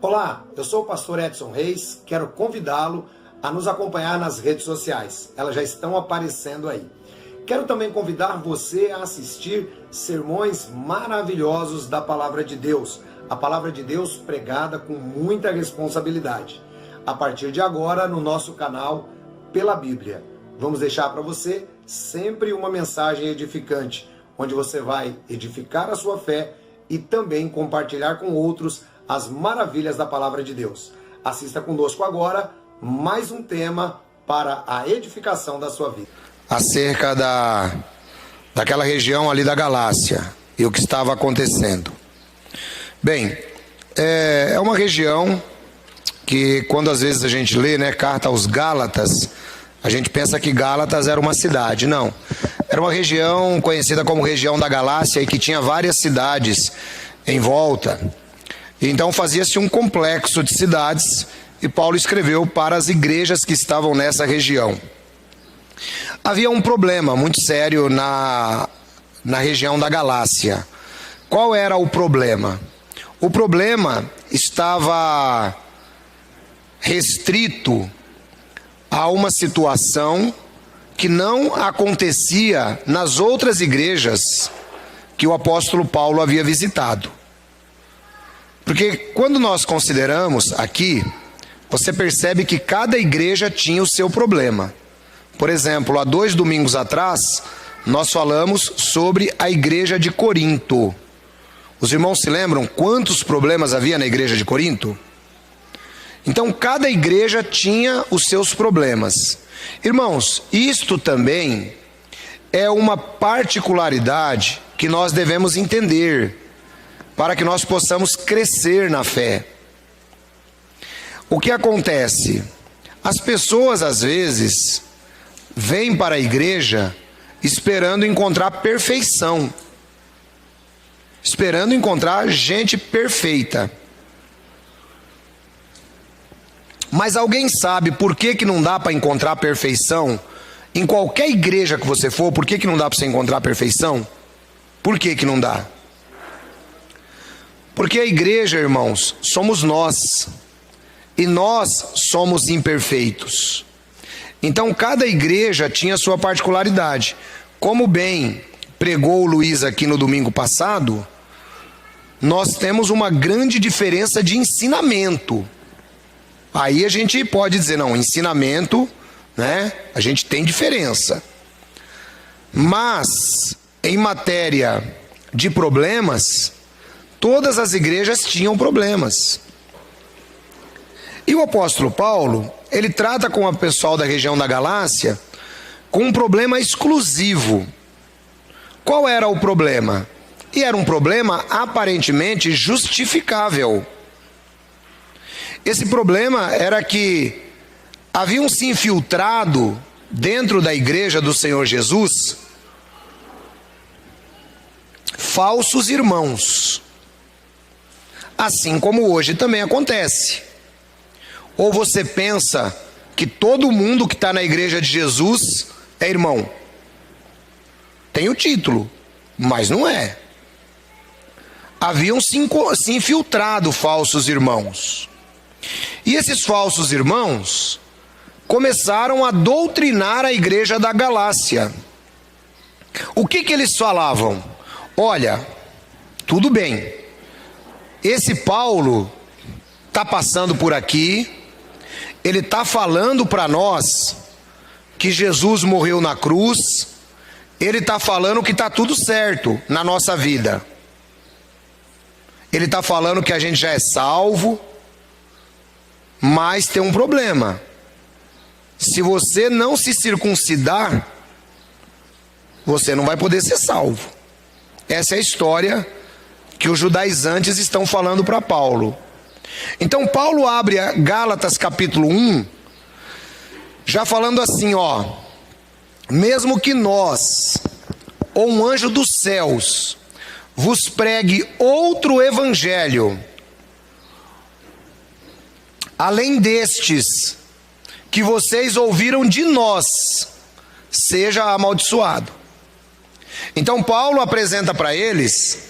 Olá, eu sou o pastor Edson Reis, quero convidá-lo a nos acompanhar nas redes sociais, elas já estão aparecendo aí. Quero também convidar você a assistir sermões maravilhosos da Palavra de Deus, a Palavra de Deus pregada com muita responsabilidade. A partir de agora, no nosso canal Pela Bíblia, vamos deixar para você sempre uma mensagem edificante, onde você vai edificar a sua fé e também compartilhar com outros as maravilhas da Palavra de Deus. Assista conosco agora mais um tema para a edificação da sua vida. Acerca daquela região ali da Galácia e o que estava acontecendo. Bem, é uma região que quando às vezes a gente lê, carta aos Gálatas, a gente pensa que Gálatas era uma cidade. Não, era uma região conhecida como região da Galácia e que tinha várias cidades em volta. Então fazia-se um complexo de cidades e Paulo escreveu para as igrejas que estavam nessa região. Havia um problema muito sério na região da Galácia. Qual era o problema? O problema estava restrito a uma situação que não acontecia nas outras igrejas que o apóstolo Paulo havia visitado. Porque quando nós consideramos aqui, você percebe que cada igreja tinha o seu problema. Por exemplo, há 2 domingos atrás, nós falamos sobre a igreja de Corinto. Os irmãos se lembram quantos problemas havia na igreja de Corinto? Então, cada igreja tinha os seus problemas. Irmãos, isto também é uma particularidade que nós devemos entender, para que nós possamos crescer na fé. O que acontece? As pessoas às vezes vêm para a igreja esperando encontrar perfeição, esperando encontrar gente perfeita. Mas alguém sabe por que não dá para encontrar perfeição? Em qualquer igreja que você for, por que não dá para você encontrar perfeição? Por que não dá? Porque a igreja, irmãos, somos nós, e nós somos imperfeitos. Então cada igreja tinha sua particularidade. Como bem pregou o Luiz aqui no domingo passado, nós temos uma grande diferença de ensinamento. Aí a gente pode dizer, não, ensinamento, a gente tem diferença. Mas, em matéria de problemas, todas as igrejas tinham problemas. E o apóstolo Paulo, ele trata com o pessoal da região da Galácia com um problema exclusivo. Qual era o problema? E era um problema aparentemente justificável. Esse problema era que haviam se infiltrado dentro da igreja do Senhor Jesus falsos irmãos. Assim como hoje também acontece. Ou você pensa que todo mundo que está na igreja de Jesus é irmão. Tem o título, mas não é. Haviam se infiltrado falsos irmãos. E esses falsos irmãos começaram a doutrinar a igreja da Galácia. O que eles falavam? Olha, tudo bem, esse Paulo está passando por aqui, ele está falando para nós que Jesus morreu na cruz, ele está falando que está tudo certo na nossa vida. Ele está falando que a gente já é salvo, mas tem um problema. Se você não se circuncidar, você não vai poder ser salvo. Essa é a história que os judaizantes estão falando para Paulo. Então Paulo abre a Gálatas capítulo 1, já falando assim, mesmo que nós, ou um anjo dos céus, vos pregue outro evangelho, além destes que vocês ouviram de nós, seja amaldiçoado. Então Paulo apresenta para eles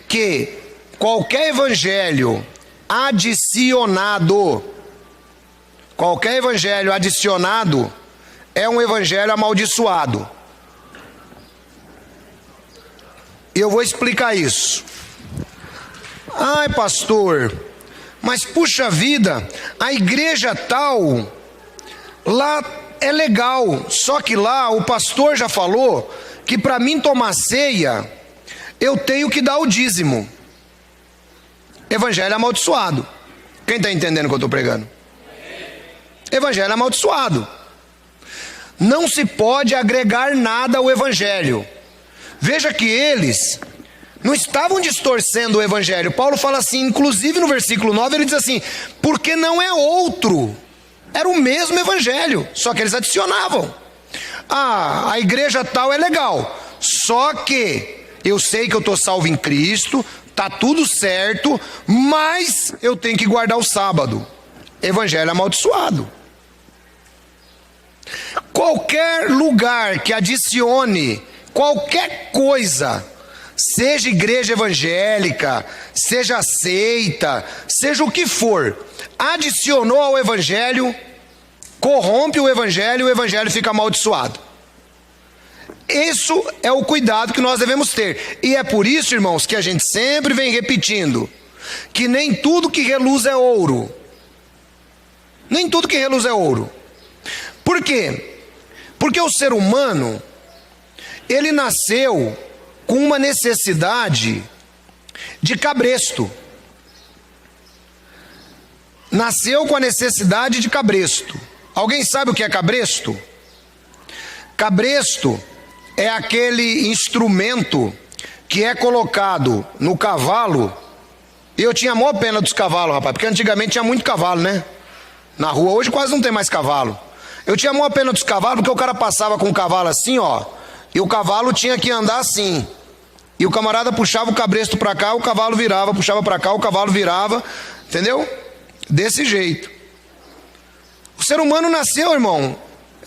que qualquer evangelho adicionado. Qualquer evangelho adicionado é um evangelho amaldiçoado. E eu vou explicar isso. Ai, pastor, mas puxa vida, a igreja tal, lá é legal, só que lá o pastor já falou que para mim tomar ceia, eu tenho que dar o dízimo. Evangelho amaldiçoado. Quem está entendendo o que eu estou pregando? Evangelho amaldiçoado. Não se pode agregar nada ao evangelho. Veja que eles não estavam distorcendo o evangelho. Paulo fala assim, inclusive no versículo 9, ele diz assim: porque não é outro, era o mesmo evangelho, só que eles adicionavam. Ah, a igreja tal é legal, só que eu sei que eu estou salvo em Cristo, está tudo certo, mas eu tenho que guardar o sábado. Evangelho amaldiçoado. Qualquer lugar que adicione qualquer coisa, seja igreja evangélica, seja seita, seja o que for, adicionou ao evangelho, corrompe o evangelho fica amaldiçoado. Isso é o cuidado que nós devemos ter. E é por isso, irmãos, que a gente sempre vem repetindo que nem tudo que reluz é ouro. Nem tudo que reluz é ouro. Por quê? Porque o ser humano, ele nasceu com uma necessidade de cabresto. Nasceu com a necessidade de cabresto. Alguém sabe o que é cabresto? Cabresto é aquele instrumento que é colocado no cavalo. E eu tinha a maior pena dos cavalos, rapaz, porque antigamente tinha muito cavalo, né? Na rua, hoje quase não tem mais cavalo. Eu tinha a maior pena dos cavalos, porque o cara passava com o cavalo assim, ó, e o cavalo tinha que andar assim. E o camarada puxava o cabresto para cá, o cavalo virava, puxava para cá, o cavalo virava, entendeu? Desse jeito. O ser humano nasceu, irmão,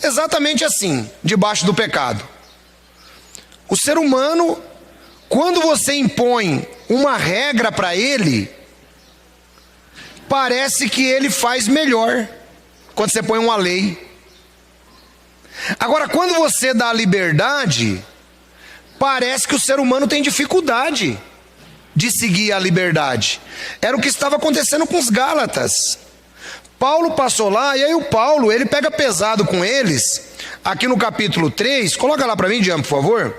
exatamente assim, debaixo do pecado. O ser humano, quando você impõe uma regra para ele, parece que ele faz melhor, quando você põe uma lei. Agora, quando você dá liberdade, parece que o ser humano tem dificuldade de seguir a liberdade. Era o que estava acontecendo com os Gálatas. Paulo passou lá, e aí o Paulo, ele pega pesado com eles, aqui no capítulo 3, coloca lá para mim, Jean, por favor.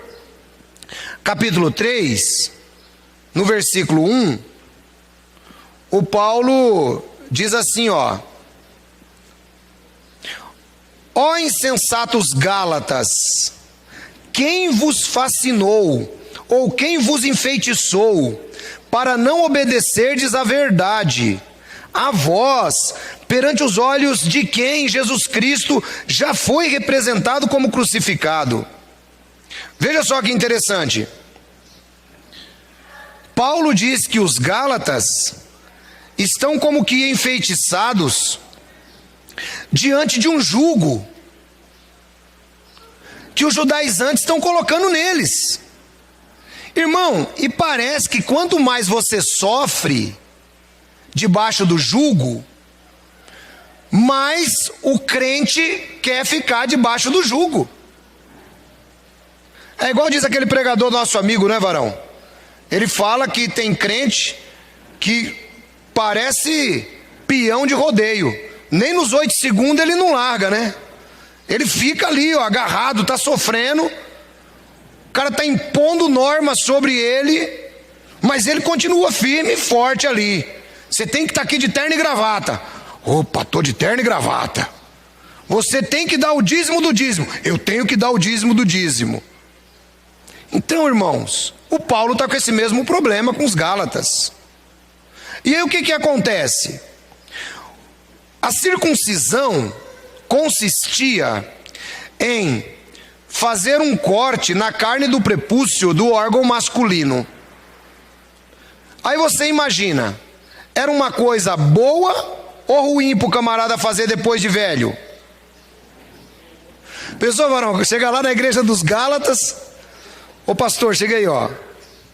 Capítulo 3, no versículo 1, o Paulo diz assim, ó: ó insensatos Gálatas, quem vos fascinou, ou quem vos enfeitiçou, para não obedecerdes à verdade, a vós, perante os olhos de quem Jesus Cristo já foi representado como crucificado. Veja só que interessante. Paulo diz que os Gálatas estão como que enfeitiçados diante de um jugo que os judaizantes estão colocando neles. Irmão, e parece que quanto mais você sofre debaixo do jugo, mais o crente quer ficar debaixo do jugo. É igual diz aquele pregador nosso amigo, né, varão? Ele fala que tem crente que parece peão de rodeio. Nem nos 8 segundos ele não larga, né? Ele fica ali, ó, agarrado, tá sofrendo. O cara tá impondo normas sobre ele, mas ele continua firme e forte ali. Você tem que estar aqui de terno e gravata. Opa, tô de terno e gravata. Você tem que dar o dízimo do dízimo. Eu tenho que dar o dízimo do dízimo. Então, irmãos, o Paulo está com esse mesmo problema com os Gálatas. E aí o que acontece? A circuncisão consistia em fazer um corte na carne do prepúcio do órgão masculino. Aí você imagina, era uma coisa boa ou ruim para o camarada fazer depois de velho? Pessoal, varão, chega lá na igreja dos Gálatas, ô pastor, chega aí, ó.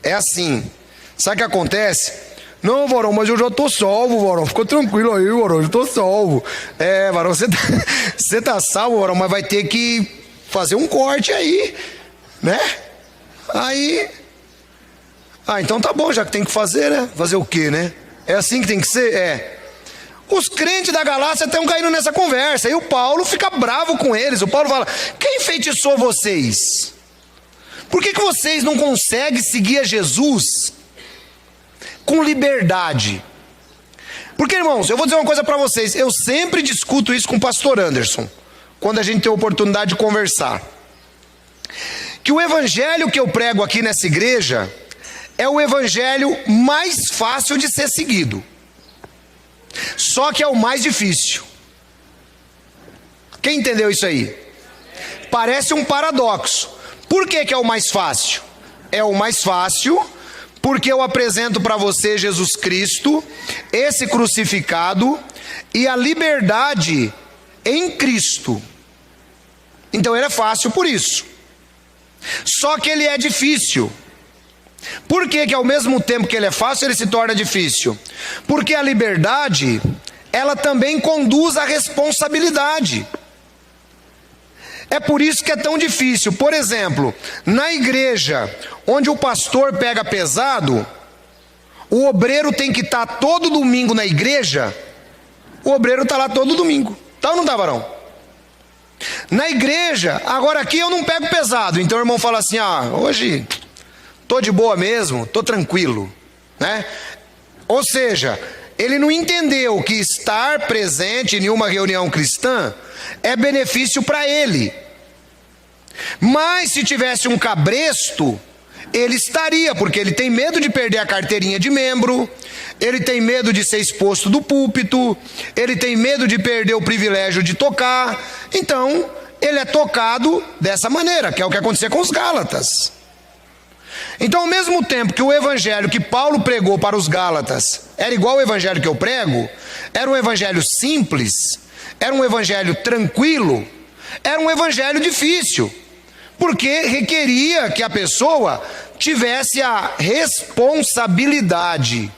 É assim, sabe o que acontece? Não, varão, mas eu já tô salvo, varão. Fica tranquilo aí, varão, eu já tô salvo. Varão, você tá salvo, varão, mas vai ter que fazer um corte aí, né? Aí... então tá bom, já que tem que fazer, né? Fazer o quê, né? É assim que tem que ser? Os crentes da Galácia estão caindo nessa conversa. E o Paulo fica bravo com eles. O Paulo fala: quem enfeitiçou vocês? Por que vocês não conseguem seguir a Jesus com liberdade? Porque, irmãos, eu vou dizer uma coisa para vocês. Eu sempre discuto isso com o pastor Anderson, quando a gente tem a oportunidade de conversar. Que o evangelho que eu prego aqui nessa igreja é o evangelho mais fácil de ser seguido. Só que é o mais difícil. Quem entendeu isso aí? Parece um paradoxo. Por que é o mais fácil? É o mais fácil porque eu apresento para você Jesus Cristo, esse crucificado, e a liberdade em Cristo. Então ele é fácil por isso. Só que ele é difícil. Por que ao mesmo tempo que ele é fácil, ele se torna difícil? Porque a liberdade, ela também conduz à responsabilidade. É por isso que é tão difícil. Por exemplo, na igreja, onde o pastor pega pesado, o obreiro tem que estar todo domingo na igreja. O obreiro está lá todo domingo. Tá ou não tá, varão? Na igreja, agora aqui eu não pego pesado. Então o irmão fala assim: hoje... tô de boa mesmo, tô tranquilo, né? Ou seja, ele não entendeu que estar presente em uma reunião cristã é benefício para ele. Mas se tivesse um cabresto, ele estaria, porque ele tem medo de perder a carteirinha de membro, ele tem medo de ser exposto do púlpito, ele tem medo de perder o privilégio de tocar. Então, ele é tocado dessa maneira, que é o que aconteceu com os Gálatas. Então, ao mesmo tempo que o evangelho que Paulo pregou para os Gálatas era igual ao evangelho que eu prego, era um evangelho simples, era um evangelho tranquilo, era um evangelho difícil, porque requeria que a pessoa tivesse a responsabilidade.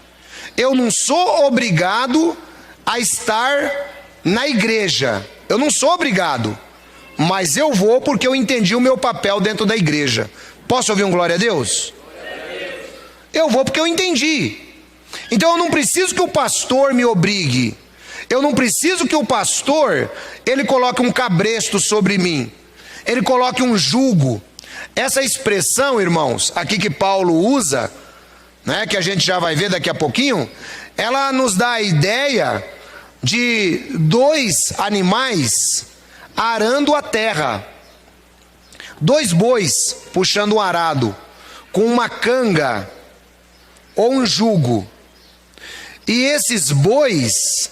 Eu não sou obrigado a estar na igreja, eu não sou obrigado, mas eu vou porque eu entendi o meu papel dentro da igreja. Posso ouvir um glória a Deus? Eu vou porque eu entendi. Então eu não preciso que o pastor me obrigue. Eu não preciso que o pastor, ele coloque um cabresto sobre mim. Ele coloque um jugo. Essa expressão, irmãos, aqui que Paulo usa, né, que a gente já vai ver daqui a pouquinho, ela nos dá a ideia de dois animais arando a terra. Dois bois puxando um arado, com uma canga ou um jugo. E esses bois,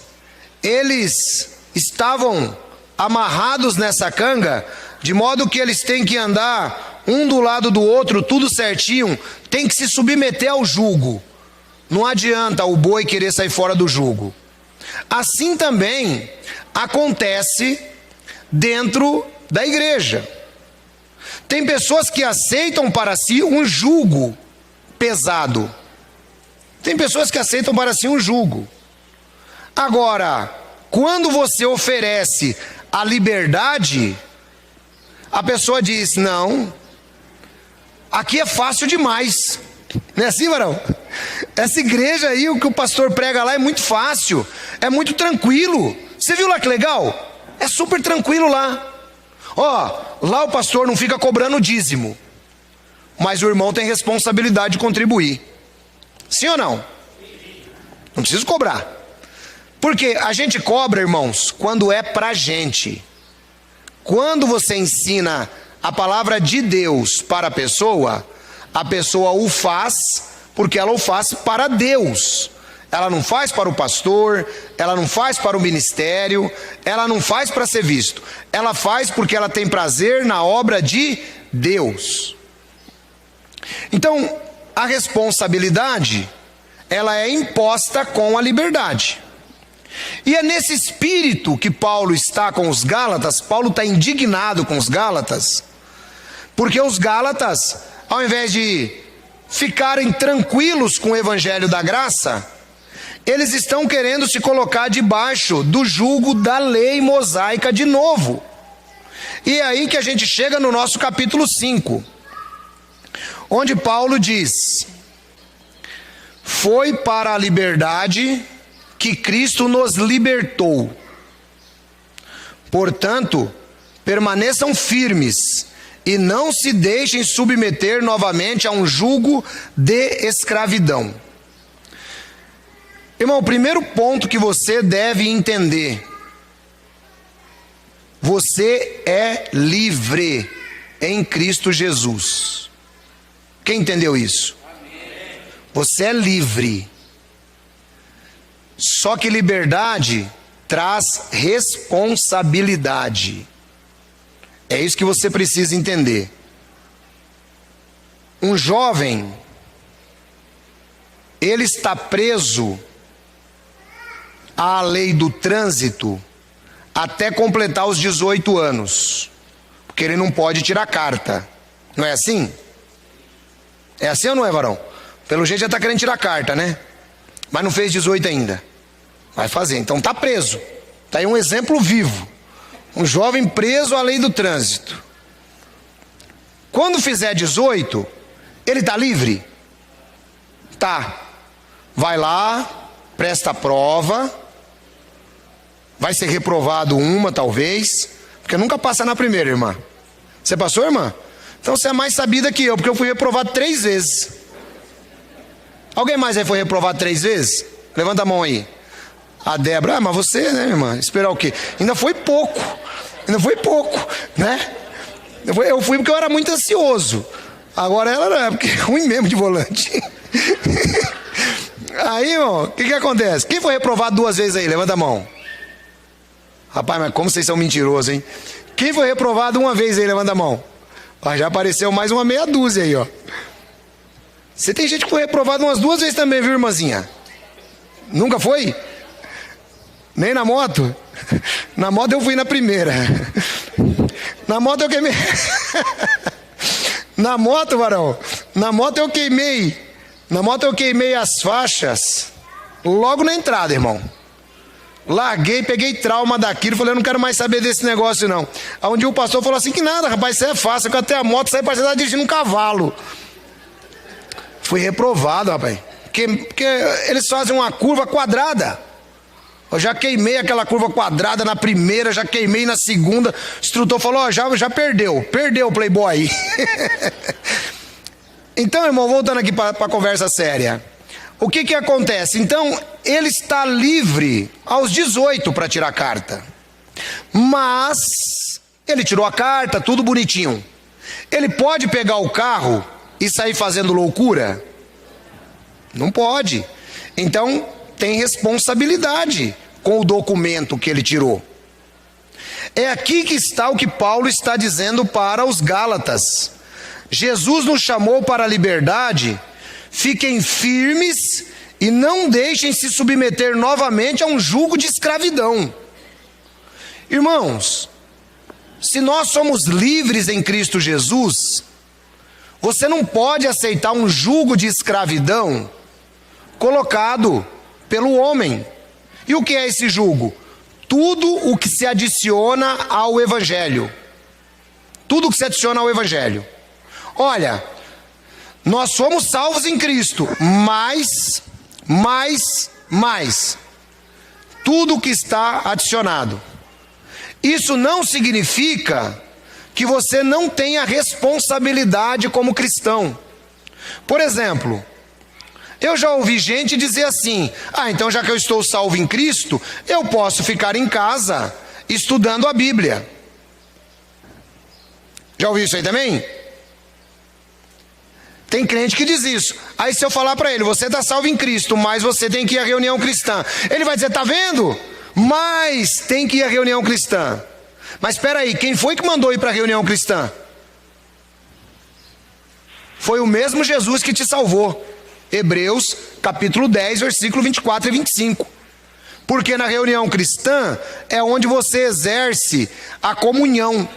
eles estavam amarrados nessa canga, de modo que eles têm que andar um do lado do outro, tudo certinho, tem que se submeter ao jugo. Não adianta o boi querer sair fora do jugo. Assim também acontece dentro da igreja. Tem pessoas que aceitam para si um jugo pesado. Tem pessoas que aceitam para si um jugo. Agora, quando você oferece a liberdade, a pessoa diz: não, aqui é fácil demais. Não é assim, varão? Essa igreja aí, o que o pastor prega lá é muito fácil, é muito tranquilo. Você viu lá que legal? É super tranquilo lá. Lá o pastor não fica cobrando dízimo, mas o irmão tem responsabilidade de contribuir. Sim ou não? Não preciso cobrar. Porque a gente cobra, irmãos, quando é pra gente. Quando você ensina a palavra de Deus para a pessoa o faz porque ela o faz para Deus. Ela não faz para o pastor, ela não faz para o ministério, ela não faz para ser visto. Ela faz porque ela tem prazer na obra de Deus. Então, a responsabilidade, ela é imposta com a liberdade. E é nesse espírito que Paulo está com os Gálatas. Paulo está indignado com os Gálatas, porque os Gálatas, ao invés de ficarem tranquilos com o evangelho da graça, Eles estão querendo se colocar debaixo do jugo da lei mosaica de novo. E é aí que a gente chega no nosso capítulo 5, onde Paulo diz: foi para a liberdade que Cristo nos libertou. Portanto, permaneçam firmes e não se deixem submeter novamente a um jugo de escravidão. Irmão, o primeiro ponto que você deve entender: você é livre em Cristo Jesus. Quem entendeu isso? Você é livre. Só que liberdade traz responsabilidade. É isso que você precisa entender. Um jovem, ele está preso à lei do trânsito até completar os 18 anos, porque ele não pode tirar carta. Não é assim? É assim ou não é, varão? Pelo jeito já está querendo tirar carta, né? Mas não fez 18 ainda. Vai fazer, então está preso. Está aí um exemplo vivo. Um jovem preso à lei do trânsito. Quando fizer 18, ele está livre? Tá. Vai lá, presta a prova. Vai ser reprovado uma, talvez, porque nunca passa na primeira, irmã. Você passou, irmã? Então você é mais sabida que eu, porque eu fui reprovado 3 vezes. Alguém mais aí foi reprovado 3 vezes? Levanta a mão aí. A Débora, mas você, né, irmã? Esperar o quê? Ainda foi pouco, né? Eu fui porque eu era muito ansioso. Agora ela era, porque é ruim mesmo de volante. Aí, irmão, o que acontece? Quem foi reprovado 2 vezes aí? Levanta a mão. Rapaz, mas como vocês são mentirosos, hein? Quem foi reprovado 1 vez aí? Levanta a mão. Já apareceu mais uma meia dúzia aí, ó. Você tem gente que foi reprovado umas 2 vezes também, viu, irmãzinha? Nunca foi? Nem na moto? Na moto eu fui na primeira. Na moto eu queimei. Na moto, varão. Na moto eu queimei. Na moto eu queimei as faixas logo na entrada, irmão. Larguei, peguei trauma daquilo, falei, eu não quero mais saber desse negócio não. Aí um dia o pastor falou assim, que nada, rapaz, isso é fácil, que até a moto sai para você estar dirigindo um cavalo. Fui reprovado, rapaz, porque eles fazem uma curva quadrada. Eu já queimei aquela curva quadrada na primeira, já queimei na segunda. O instrutor falou, ó, já perdeu o playboy. Então, irmão, voltando aqui para a conversa séria. O que acontece? Então, ele está livre aos 18 para tirar a carta. Mas, ele tirou a carta, tudo bonitinho. Ele pode pegar o carro e sair fazendo loucura? Não pode. Então, tem responsabilidade com o documento que ele tirou. É aqui que está o que Paulo está dizendo para os Gálatas. Jesus nos chamou para a liberdade. Fiquem firmes e não deixem se submeter novamente a um jugo de escravidão. Irmãos, se nós somos livres em Cristo Jesus, você não pode aceitar um jugo de escravidão colocado pelo homem. E o que é esse jugo? Tudo o que se adiciona ao Evangelho. Tudo o que se adiciona ao Evangelho. Olha, nós somos salvos em Cristo, mas, tudo o que está adicionado. Isso não significa que você não tenha responsabilidade como cristão. Por exemplo, eu já ouvi gente dizer assim, então já que eu estou salvo em Cristo, eu posso ficar em casa estudando a Bíblia. Já ouviu isso aí também? Tem crente que diz isso. Aí se eu falar para ele, você está salvo em Cristo, mas você tem que ir à reunião cristã. Ele vai dizer, tá vendo? Mas tem que ir à reunião cristã. Mas espera aí, quem foi que mandou ir para a reunião cristã? Foi o mesmo Jesus que te salvou. Hebreus capítulo 10, versículo 24 e 25. Porque na reunião cristã é onde você exerce a comunhão.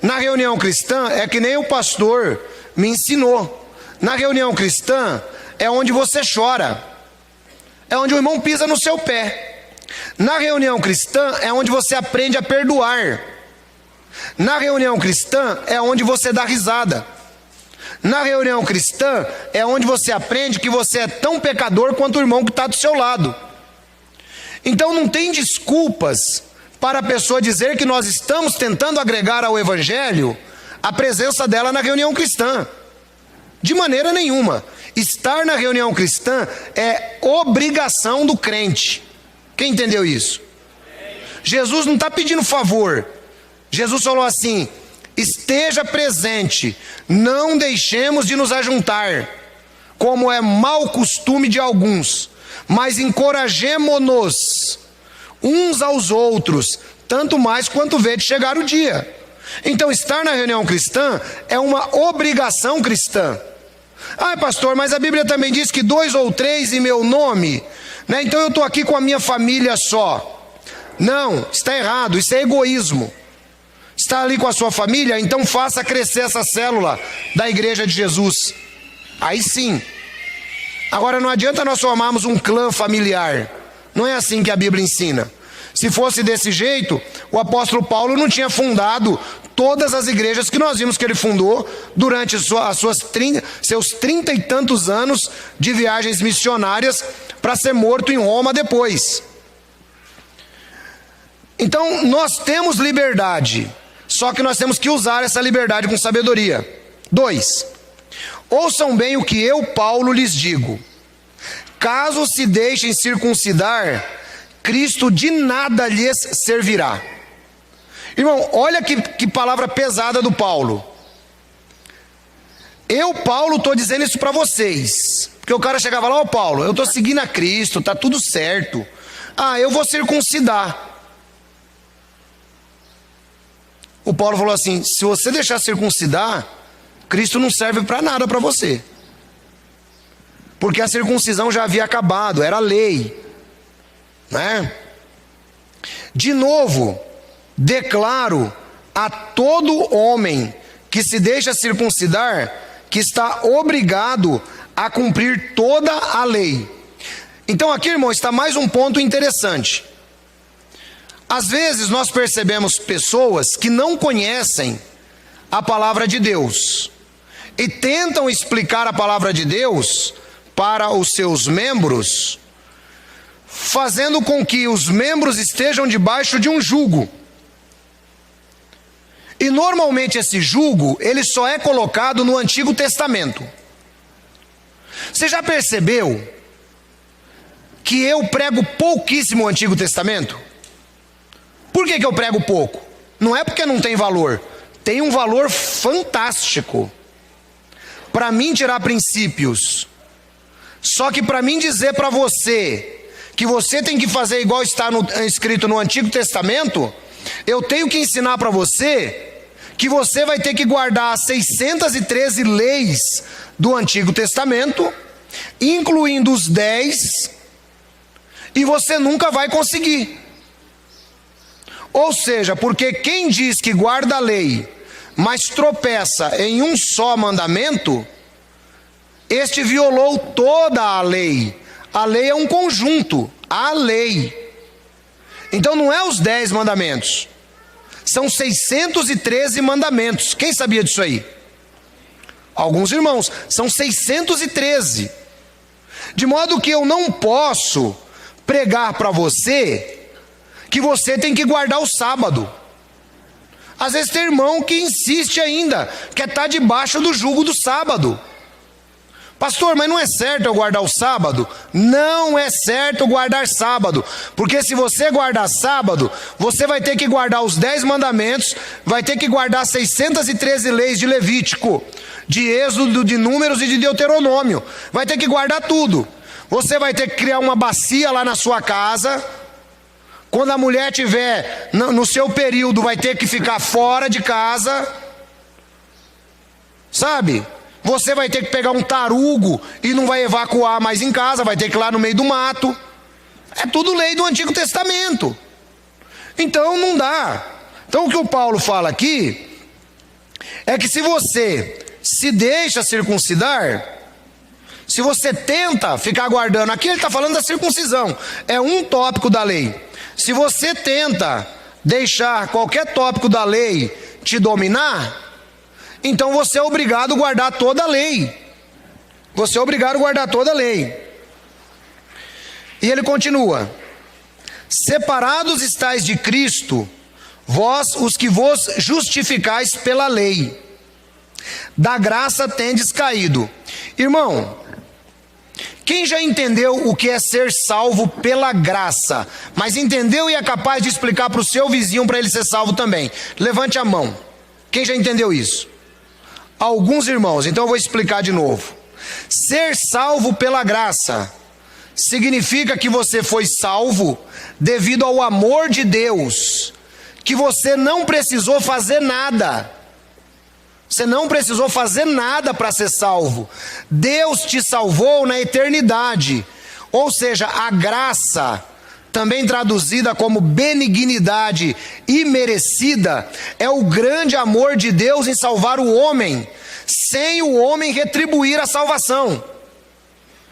Na reunião cristã é que nem o pastor me ensinou. Na reunião cristã é onde você chora. é onde o irmão pisa no seu pé. Na reunião cristã é onde você aprende a perdoar. Na reunião cristã é onde você dá risada. Na reunião cristã é onde você aprende que você é tão pecador quanto o irmão que está do seu lado. Então não tem desculpas para a pessoa dizer que nós estamos tentando agregar ao evangelho a presença dela na reunião cristã. De maneira nenhuma. Estar na reunião cristã é obrigação do crente. Quem entendeu isso? Jesus não está pedindo favor. Jesus falou assim: esteja presente, não deixemos de nos ajuntar, como é mau costume de alguns, mas encorajemo-nos uns aos outros, tanto mais quanto vede chegar o dia. Então estar na reunião cristã é uma obrigação cristã. Ah, pastor, mas a Bíblia também diz que 2 ou 3 em meu nome, né? Então eu estou aqui com a minha família só. Não, está errado, isso é egoísmo. Está ali com a sua família, então faça crescer essa célula da igreja de Jesus. Aí sim. Agora não adianta nós formarmos um clã familiar. Não é assim que a Bíblia ensina. Se fosse desse jeito, o apóstolo Paulo não tinha fundado todas as igrejas que nós vimos que ele fundou durante seus 30 e tantos anos de viagens missionárias para ser morto em Roma depois. Então nós temos liberdade, só que nós temos que usar essa liberdade com sabedoria. 2. Ouçam bem o que eu, Paulo, lhes digo. Caso se deixem circuncidar, Cristo de nada lhes servirá. Irmão, olha que palavra pesada do Paulo. Eu, Paulo, estou dizendo isso para vocês. Porque o cara chegava lá: ó, Paulo, eu estou seguindo a Cristo, está tudo certo. Ah, eu vou circuncidar. O Paulo falou assim: se você deixar circuncidar, Cristo não serve para nada para você. Porque a circuncisão já havia acabado, era lei. Né? De novo, declaro a todo homem que se deixa circuncidar que está obrigado a cumprir toda a lei. Então aqui, irmão, está mais um ponto interessante. Às vezes nós percebemos pessoas que não conhecem a palavra de Deus e tentam explicar a palavra de Deus para os seus membros, fazendo com que os membros estejam debaixo de um jugo. E normalmente esse jugo, ele só é colocado no Antigo Testamento. Você já percebeu que eu prego pouquíssimo o Antigo Testamento? Por que eu prego pouco? Não é porque não tem valor. Tem um valor fantástico. Para mim tirar princípios. Só que para mim dizer para você que você tem que fazer igual está escrito no Antigo Testamento, eu tenho que ensinar para você que você vai ter que guardar as 613 leis do Antigo Testamento, incluindo os 10, e você nunca vai conseguir. Ou seja, porque quem diz que guarda a lei, mas tropeça em um só mandamento, este violou toda a lei. A lei é um conjunto, a lei. Então não é os 10 mandamentos, são 613 mandamentos. Quem sabia disso aí? Alguns irmãos. São 613. De modo que eu não posso pregar para você que você tem que guardar o sábado. Às vezes tem irmão que insiste ainda, quer estar debaixo do jugo do sábado. Pastor, mas não é certo eu guardar o sábado? Não é certo guardar sábado, porque se você guardar sábado, você vai ter que guardar os 10 mandamentos, vai ter que guardar 613 leis de Levítico, de Êxodo, de Números e de Deuteronômio, vai ter que guardar tudo. Você vai ter que criar uma bacia lá na sua casa. Quando a mulher estiver no seu período, vai ter que ficar fora de casa, sabe? Você vai ter que pegar um tarugo e não vai evacuar mais em casa, vai ter que ir lá no meio do mato. É tudo lei do Antigo Testamento. Então não dá. Então o que o Paulo fala aqui é que se você se deixa circuncidar, Se você tenta ficar guardando, aqui ele está falando da circuncisão, é um tópico da lei. Se você tenta deixar qualquer tópico da lei te dominar, então você é obrigado a guardar toda a lei. Você é obrigado a guardar toda a lei. E ele continua: separados estáis de Cristo, vós os que vos justificais pela lei, da graça tendes caído. Irmão, quem já entendeu o que é ser salvo pela graça, mas entendeu e é capaz de explicar para o seu vizinho para ele ser salvo também? Levante a mão. Quem já entendeu isso? Alguns irmãos, então eu vou explicar de novo. Ser salvo pela graça significa que você foi salvo devido ao amor de Deus, que você não precisou fazer nada. Você não precisou fazer nada para ser salvo. Deus te salvou na eternidade. Ou seja, a graça, também traduzida como benignidade imerecida, é o grande amor de Deus em salvar o homem, sem o homem retribuir a salvação.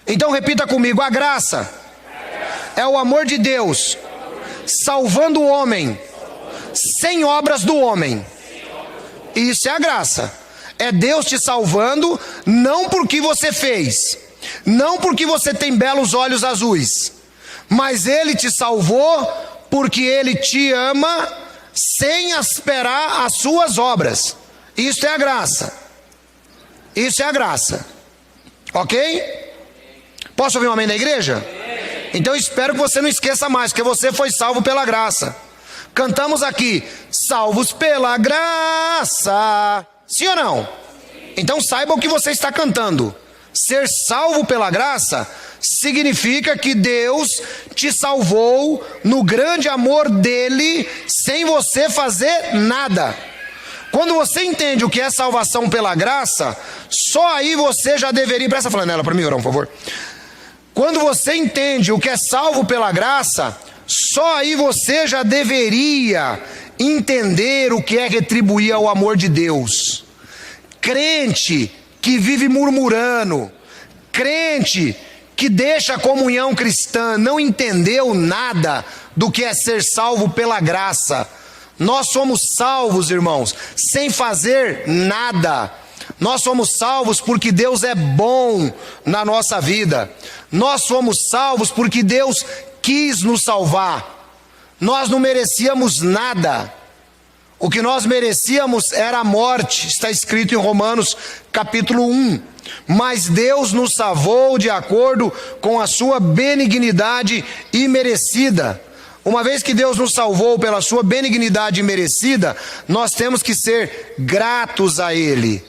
Então repita comigo: a graça é o amor de Deus salvando o homem sem obras do homem. Isso é a graça. É Deus te salvando, não porque você fez, não porque você tem belos olhos azuis, mas Ele te salvou porque Ele te ama, sem esperar as suas obras. Isso é a graça. Isso é a graça. Ok? Posso ouvir um amém da igreja? Então espero que você não esqueça mais, porque você foi salvo pela graça. Cantamos aqui: salvos pela graça. Sim ou não? Então saiba o que você está cantando. Ser salvo pela graça significa que Deus te salvou no grande amor dele, sem você fazer nada. Quando você entende o que é salvação pela graça, só aí você já deveria... Presta a flanela para mim, Orão, por favor. Quando você entende o que é salvo pela graça, só aí você já deveria entender o que é retribuir ao amor de Deus. Crente que vive murmurando, crente que deixa a comunhão cristã, não entendeu nada do que é ser salvo pela graça. Nós somos salvos, irmãos, sem fazer nada. Nós somos salvos porque Deus é bom na nossa vida. Nós somos salvos porque Deus quis nos salvar. Nós não merecíamos nada. O que nós merecíamos era a morte. Está escrito em Romanos capítulo 1. Mas Deus nos salvou de acordo com a sua benignidade imerecida. Uma vez que Deus nos salvou pela sua benignidade imerecida, nós temos que ser gratos a Ele.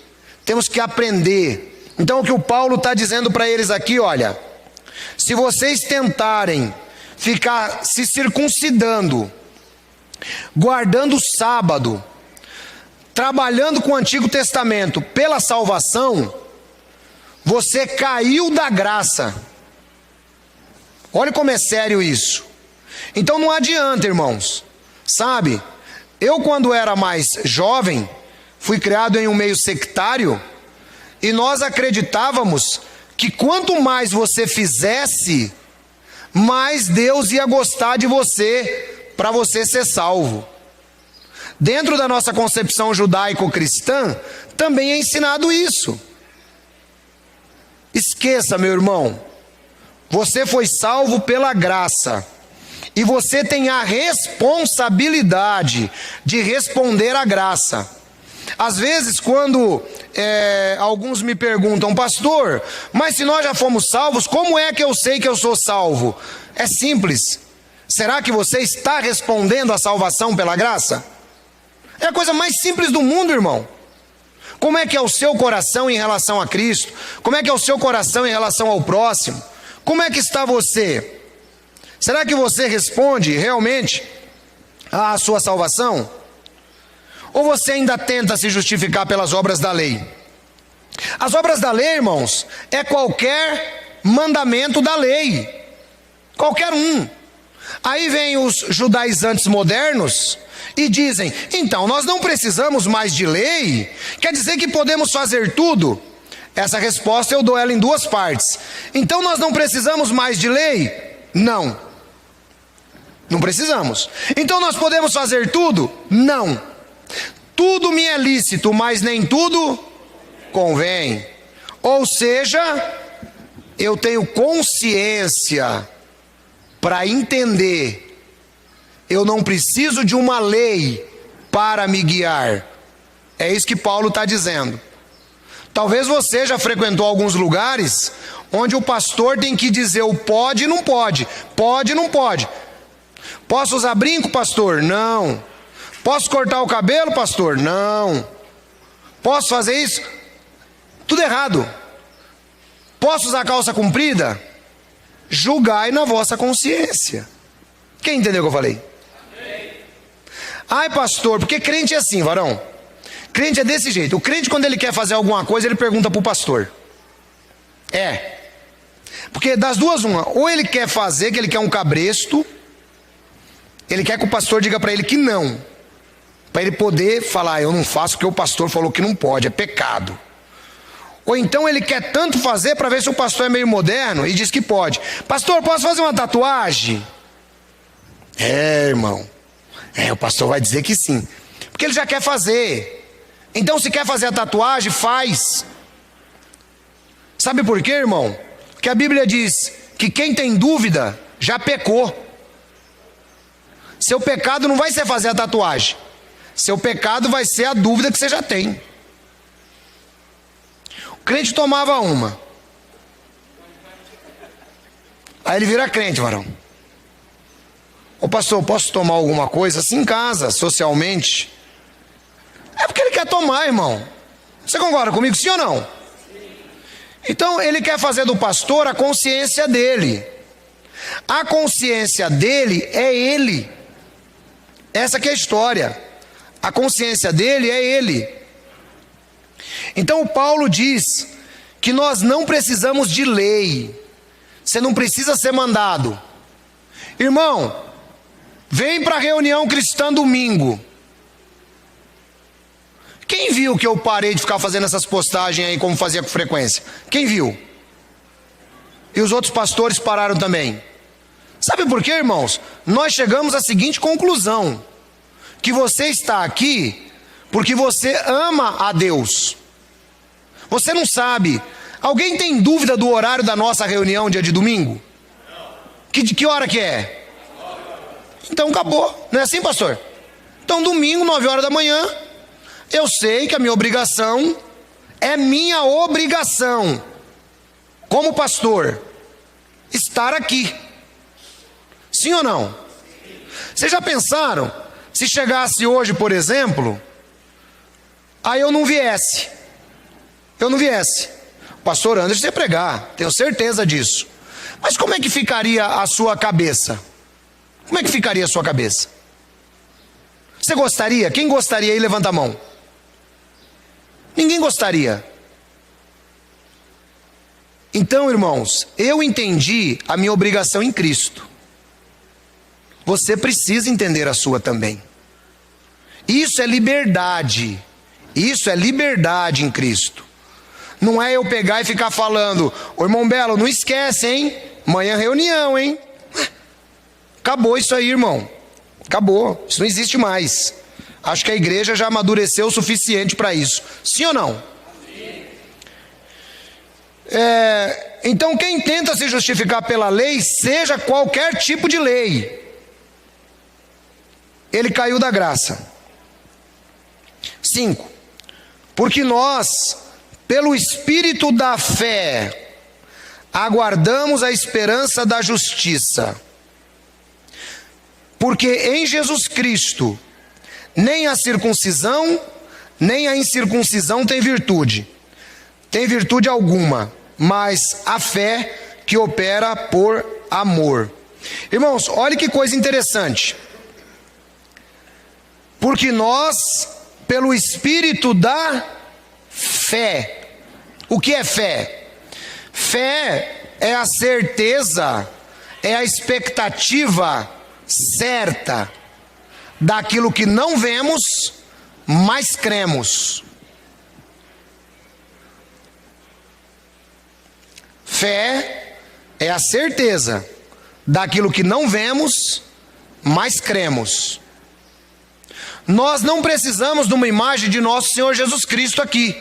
Temos que aprender. Então o que o Paulo está dizendo para eles aqui, olha: se vocês tentarem ficar se circuncidando, guardando o sábado, trabalhando com o Antigo Testamento pela salvação, você caiu da graça. Olha como é sério isso. Então não adianta, irmãos. Sabe, eu quando era mais jovem, fui criado em um meio sectário, e nós acreditávamos que quanto mais você fizesse, mais Deus ia gostar de você, para você ser salvo. Dentro da nossa concepção judaico-cristã, também é ensinado isso. Esqueça, meu irmão, você foi salvo pela graça, e você tem a responsabilidade de responder à graça. Às vezes, quando alguns me perguntam: pastor, mas se nós já fomos salvos, como é que eu sei que eu sou salvo? É simples. Será que você está respondendo à salvação pela graça? É a coisa mais simples do mundo, irmão. Como é que é o seu coração em relação a Cristo? Como é que é o seu coração em relação ao próximo? Como é que está você? Será que você responde realmente à sua salvação? Ou você ainda tenta se justificar pelas obras da lei? As obras da lei, irmãos, é qualquer mandamento da lei. Qualquer um. Aí vem os judaizantes modernos e dizem: então nós não precisamos mais de lei, quer dizer que podemos fazer tudo. Essa resposta eu dou ela em duas partes. Então nós não precisamos mais de lei? Não. Não precisamos. Então nós podemos fazer tudo? Não. Tudo me é lícito, mas nem tudo convém. Ou seja, eu tenho consciência para entender. Eu não preciso de uma lei para me guiar. É isso que Paulo está dizendo. Talvez você já frequentou alguns lugares onde o pastor tem que dizer o pode e não pode. Pode e não pode. Posso usar brinco, pastor? Não. Posso cortar o cabelo, pastor? Não. Posso fazer isso? Tudo errado. Posso usar calça comprida? Julgai na vossa consciência. Quem entendeu o que eu falei? Ai, pastor, porque crente é assim, varão. Crente é desse jeito. O crente, quando ele quer fazer alguma coisa, ele pergunta para o pastor. Porque das duas uma, ou ele quer fazer, que ele quer um cabresto, ele quer que o pastor diga para ele que não, para ele poder falar, eu não faço porque o pastor falou que não pode, é pecado. Ou então ele quer tanto fazer para ver se o pastor é meio moderno e diz que pode. Pastor, posso fazer uma tatuagem? Irmão, o pastor vai dizer que sim, porque ele já quer fazer. Então se quer fazer a tatuagem, faz. Sabe por quê, irmão? Porque a Bíblia diz que quem tem dúvida já pecou. Seu pecado não vai ser fazer a tatuagem. Seu pecado vai ser a dúvida que você já tem. O crente tomava uma. Aí ele vira crente, varão. Ô pastor, posso tomar alguma coisa assim em casa, socialmente? É porque ele quer tomar, irmão. Você concorda comigo, sim ou não? Então ele quer fazer do pastor a consciência dele. A consciência dele é ele. Essa que é a história. A consciência dele é ele. Então o Paulo diz que nós não precisamos de lei. Você não precisa ser mandado. Irmão, vem para a reunião cristã domingo. Quem viu que eu parei de ficar fazendo essas postagens aí como fazia com frequência? Quem viu? E os outros pastores pararam também. Sabe por quê, irmãos? Nós chegamos à seguinte conclusão: que você está aqui porque você ama a Deus. Você não sabe. Alguém tem dúvida do horário da nossa reunião dia de domingo? Que hora que é? Então acabou. Não é assim, pastor? Então domingo, 9 horas da manhã. Eu sei que a minha obrigação é minha obrigação, como pastor, estar aqui. Sim ou não? Vocês já pensaram, se chegasse hoje, por exemplo, aí eu não viesse. O pastor Anderson ia pregar, tenho certeza disso. Mas como é que ficaria a sua cabeça? Como é que ficaria a sua cabeça? Você gostaria? Quem gostaria aí, levanta a mão. Ninguém gostaria. Então, irmãos, eu entendi a minha obrigação em Cristo. Você precisa entender a sua também. Isso é liberdade. Isso é liberdade em Cristo. Não é eu pegar e ficar falando, ô irmão Belo, não esquece, hein? Amanhã reunião, hein? Acabou isso aí, irmão. Acabou. Isso não existe mais. Acho que a igreja já amadureceu o suficiente para isso. Sim ou não? Sim. Então quem tenta se justificar pela lei, seja qualquer tipo de lei, ele caiu da graça. 5. Porque nós, pelo Espírito da fé, aguardamos a esperança da justiça. Porque em Jesus Cristo, nem a circuncisão, nem a incircuncisão tem virtude alguma, mas a fé que opera por amor. Irmãos, olha que coisa interessante. Porque nós, pelo Espírito da fé. O que é fé? Fé é a certeza, é a expectativa certa daquilo que não vemos, mas cremos. Fé é a certeza daquilo que não vemos, mas cremos. Nós não precisamos de uma imagem de nosso Senhor Jesus Cristo aqui,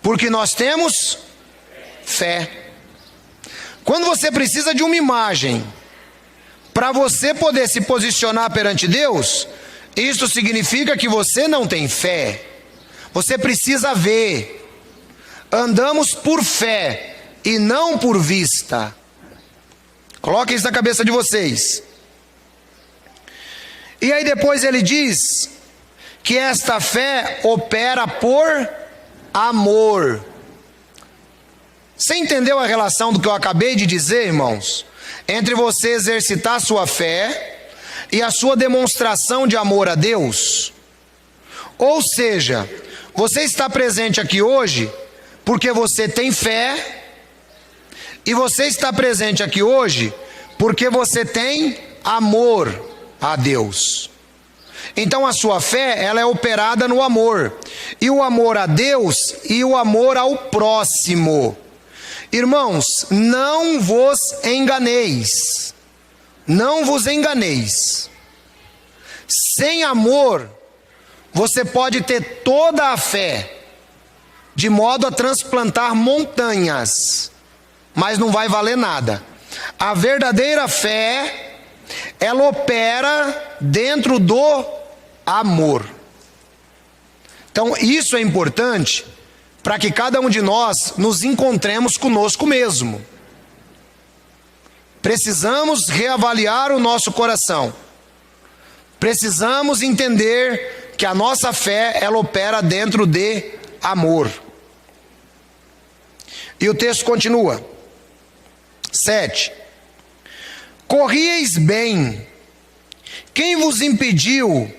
porque nós temos fé. Quando você precisa de uma imagem para você poder se posicionar perante Deus, isso significa que você não tem fé. Você precisa ver. Andamos por fé e não por vista. Coloquem isso na cabeça de vocês. E aí depois ele diz que esta fé opera por amor. Você entendeu a relação do que eu acabei de dizer, irmãos? Entre você exercitar a sua fé e a sua demonstração de amor a Deus? Ou seja, você está presente aqui hoje porque você tem fé, e você está presente aqui hoje porque você tem amor a Deus. Então a sua fé, ela é operada no amor, e o amor a Deus e o amor ao próximo. Irmãos, não vos enganeis, não vos enganeis. Sem amor, você pode ter toda a fé, de modo a transplantar montanhas, mas não vai valer nada. A verdadeira fé, ela opera dentro do amor. Então isso é importante para que cada um de nós nos encontremos conosco mesmo. Precisamos reavaliar o nosso coração. Precisamos entender que a nossa fé, ela opera dentro de amor. E o texto continua. 7. Corrieis bem. Quem vos impediu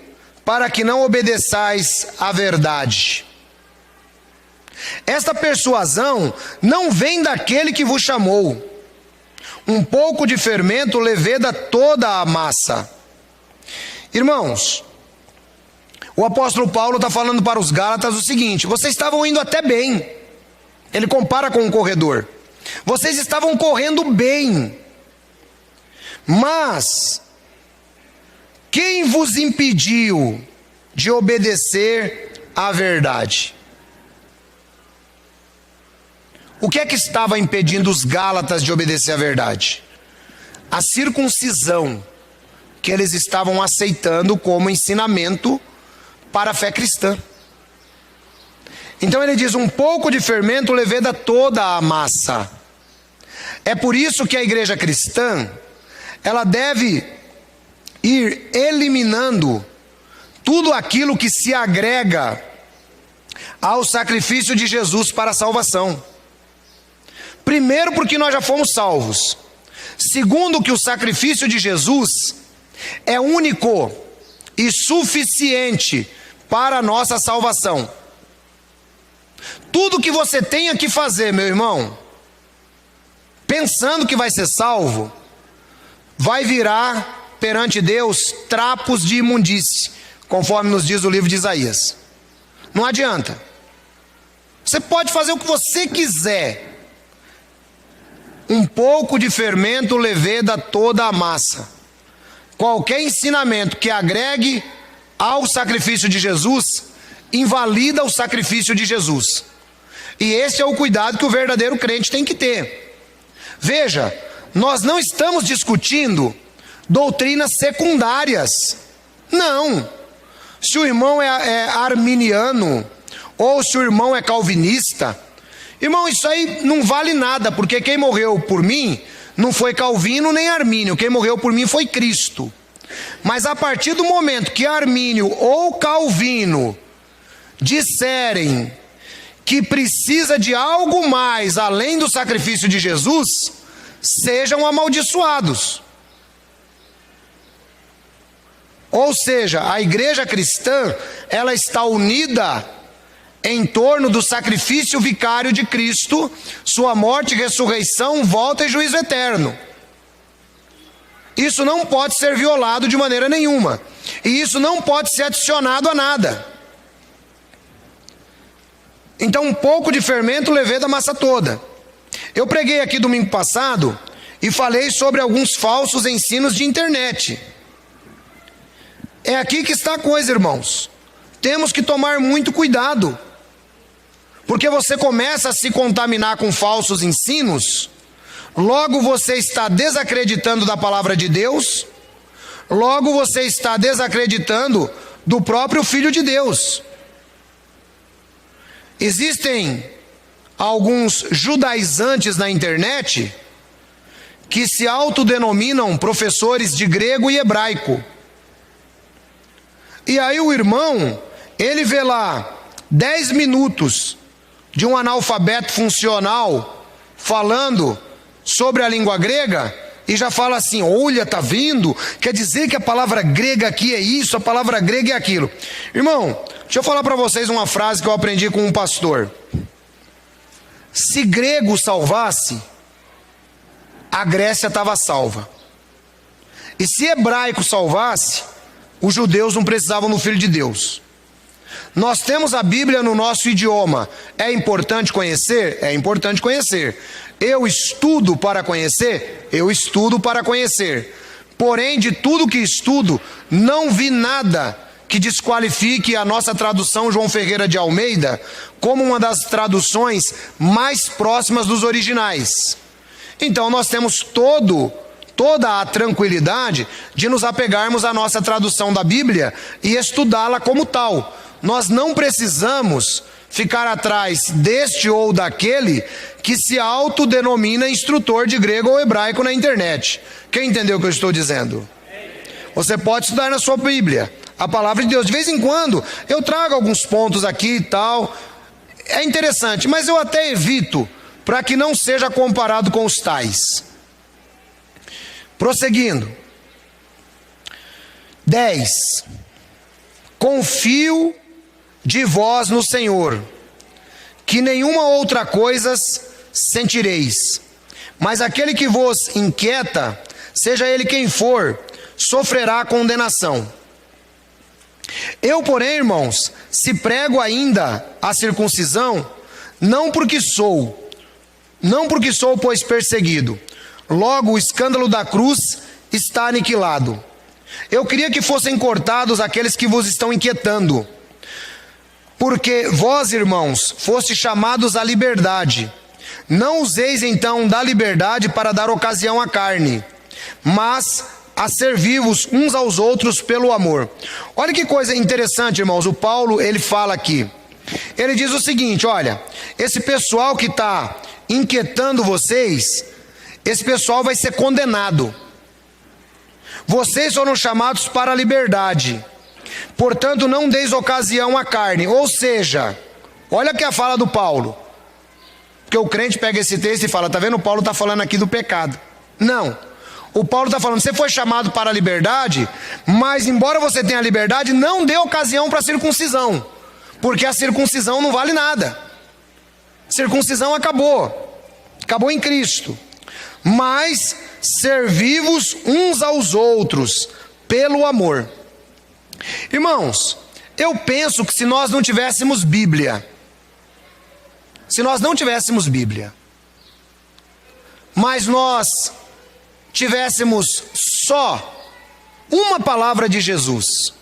para que não obedeçais à verdade? Esta persuasão não vem daquele que vos chamou. Um pouco de fermento leveda toda a massa. Irmãos, o apóstolo Paulo está falando para os Gálatas o seguinte: vocês estavam indo até bem. Ele compara com um corredor. Vocês estavam correndo bem. Mas quem vos impediu de obedecer à verdade? O que é que estava impedindo os Gálatas de obedecer à verdade? A circuncisão que eles estavam aceitando como ensinamento para a fé cristã. Então ele diz: um pouco de fermento leveda toda a massa. É por isso que a igreja cristã, ela deve ir eliminando tudo aquilo que se agrega ao sacrifício de Jesus para a salvação. Primeiro, porque nós já fomos salvos. Segundo, que o sacrifício de Jesus é único e suficiente para a nossa salvação. Tudo que você tenha que fazer, meu irmão, pensando que vai ser salvo, vai virar perante Deus trapos de imundície, conforme nos diz o livro de Isaías. Não adianta. Você pode fazer o que você quiser. Um pouco de fermento leveda toda a massa. Qualquer ensinamento que agregue ao sacrifício de Jesus invalida o sacrifício de Jesus. E esse é o cuidado que o verdadeiro crente tem que ter. Veja, nós não estamos discutindo doutrinas secundárias. Não. Se o irmão é arminiano, ou se o irmão é calvinista, irmão, isso aí não vale nada, porque quem morreu por mim não foi Calvino nem Armínio, quem morreu por mim foi Cristo. Mas a partir do momento que Armínio ou Calvino disserem que precisa de algo mais além do sacrifício de Jesus, sejam amaldiçoados. Ou seja, a igreja cristã, ela está unida em torno do sacrifício vicário de Cristo, sua morte, ressurreição, volta e juízo eterno. Isso não pode ser violado de maneira nenhuma, e isso não pode ser adicionado a nada. Então um pouco de fermento leveda a massa toda. Eu preguei aqui domingo passado e falei sobre alguns falsos ensinos de internet. É aqui que está a coisa, irmãos. Temos que tomar muito cuidado, porque você começa a se contaminar com falsos ensinos, logo você está desacreditando da palavra de Deus, logo você está desacreditando do próprio Filho de Deus. Existem alguns judaizantes na internet que se autodenominam professores de grego e hebraico. E aí o irmão, ele vê lá 10 minutos de um analfabeto funcional falando sobre a língua grega e já fala assim: olha, tá vendo? Quer dizer que a palavra grega aqui é isso, a palavra grega é aquilo. Irmão, deixa eu falar para vocês uma frase que eu aprendi com um pastor. Se grego salvasse, a Grécia estava salva. E se hebraico salvasse, os judeus não precisavam do Filho de Deus. Nós temos a Bíblia no nosso idioma. É importante conhecer? É importante conhecer. Eu estudo para conhecer? Eu estudo para conhecer. Porém, de tudo que estudo, não vi nada que desqualifique a nossa tradução João Ferreira de Almeida como uma das traduções mais próximas dos originais. Então nós temos toda a tranquilidade de nos apegarmos à nossa tradução da Bíblia e estudá-la como tal. Nós não precisamos ficar atrás deste ou daquele que se autodenomina instrutor de grego ou hebraico na internet. Quem entendeu o que eu estou dizendo? Você pode estudar na sua Bíblia a palavra de Deus. De vez em quando eu trago alguns pontos aqui e tal. É interessante, mas eu até evito para que não seja comparado com os tais. Prosseguindo. 10. Confio de vós no Senhor, que nenhuma outra coisa sentireis. Mas aquele que vos inquieta, seja ele quem for, sofrerá condenação. Eu, porém, irmãos, se prego ainda a circuncisão, não porque sou, pois, perseguido. Logo, o escândalo da cruz está aniquilado. Eu queria que fossem cortados aqueles que vos estão inquietando. Porque vós, irmãos, fostes chamados à liberdade. Não useis então da liberdade para dar ocasião à carne, mas a servir-vos uns aos outros pelo amor. Olha que coisa interessante, irmãos. O Paulo, ele fala aqui. Ele diz o seguinte: olha, esse pessoal que está inquietando vocês, esse pessoal vai ser condenado. Vocês foram chamados para a liberdade. Portanto, não deis ocasião à carne. Ou seja, olha que a fala do Paulo. Porque o crente pega esse texto e fala: tá vendo, o Paulo está falando aqui do pecado. Não. O Paulo está falando: você foi chamado para a liberdade, mas embora você tenha a liberdade, não dê ocasião para a circuncisão. Porque a circuncisão não vale nada. Circuncisão acabou. Acabou em Cristo. Mas servi-vos uns aos outros pelo amor. Irmãos, eu penso que se nós não tivéssemos Bíblia, mas nós tivéssemos só uma palavra de Jesus,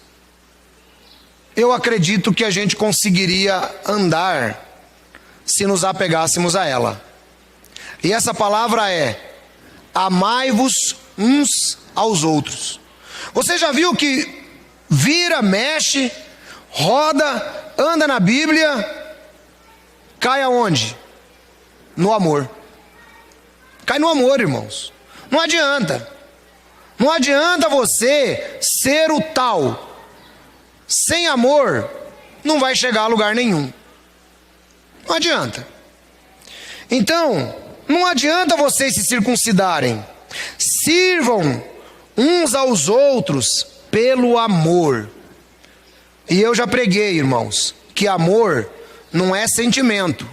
eu acredito que a gente conseguiria andar se nos apegássemos a ela. E essa palavra é: amai-vos uns aos outros. Você já viu que vira, mexe, roda, anda na Bíblia, cai aonde? No amor. Cai no amor, irmãos. Não adianta. Não adianta você ser o tal. Sem amor, não vai chegar a lugar nenhum. Não adianta. Então, não adianta vocês se circuncidarem. Sirvam uns aos outros pelo amor. E eu já preguei, irmãos, que amor não é sentimento.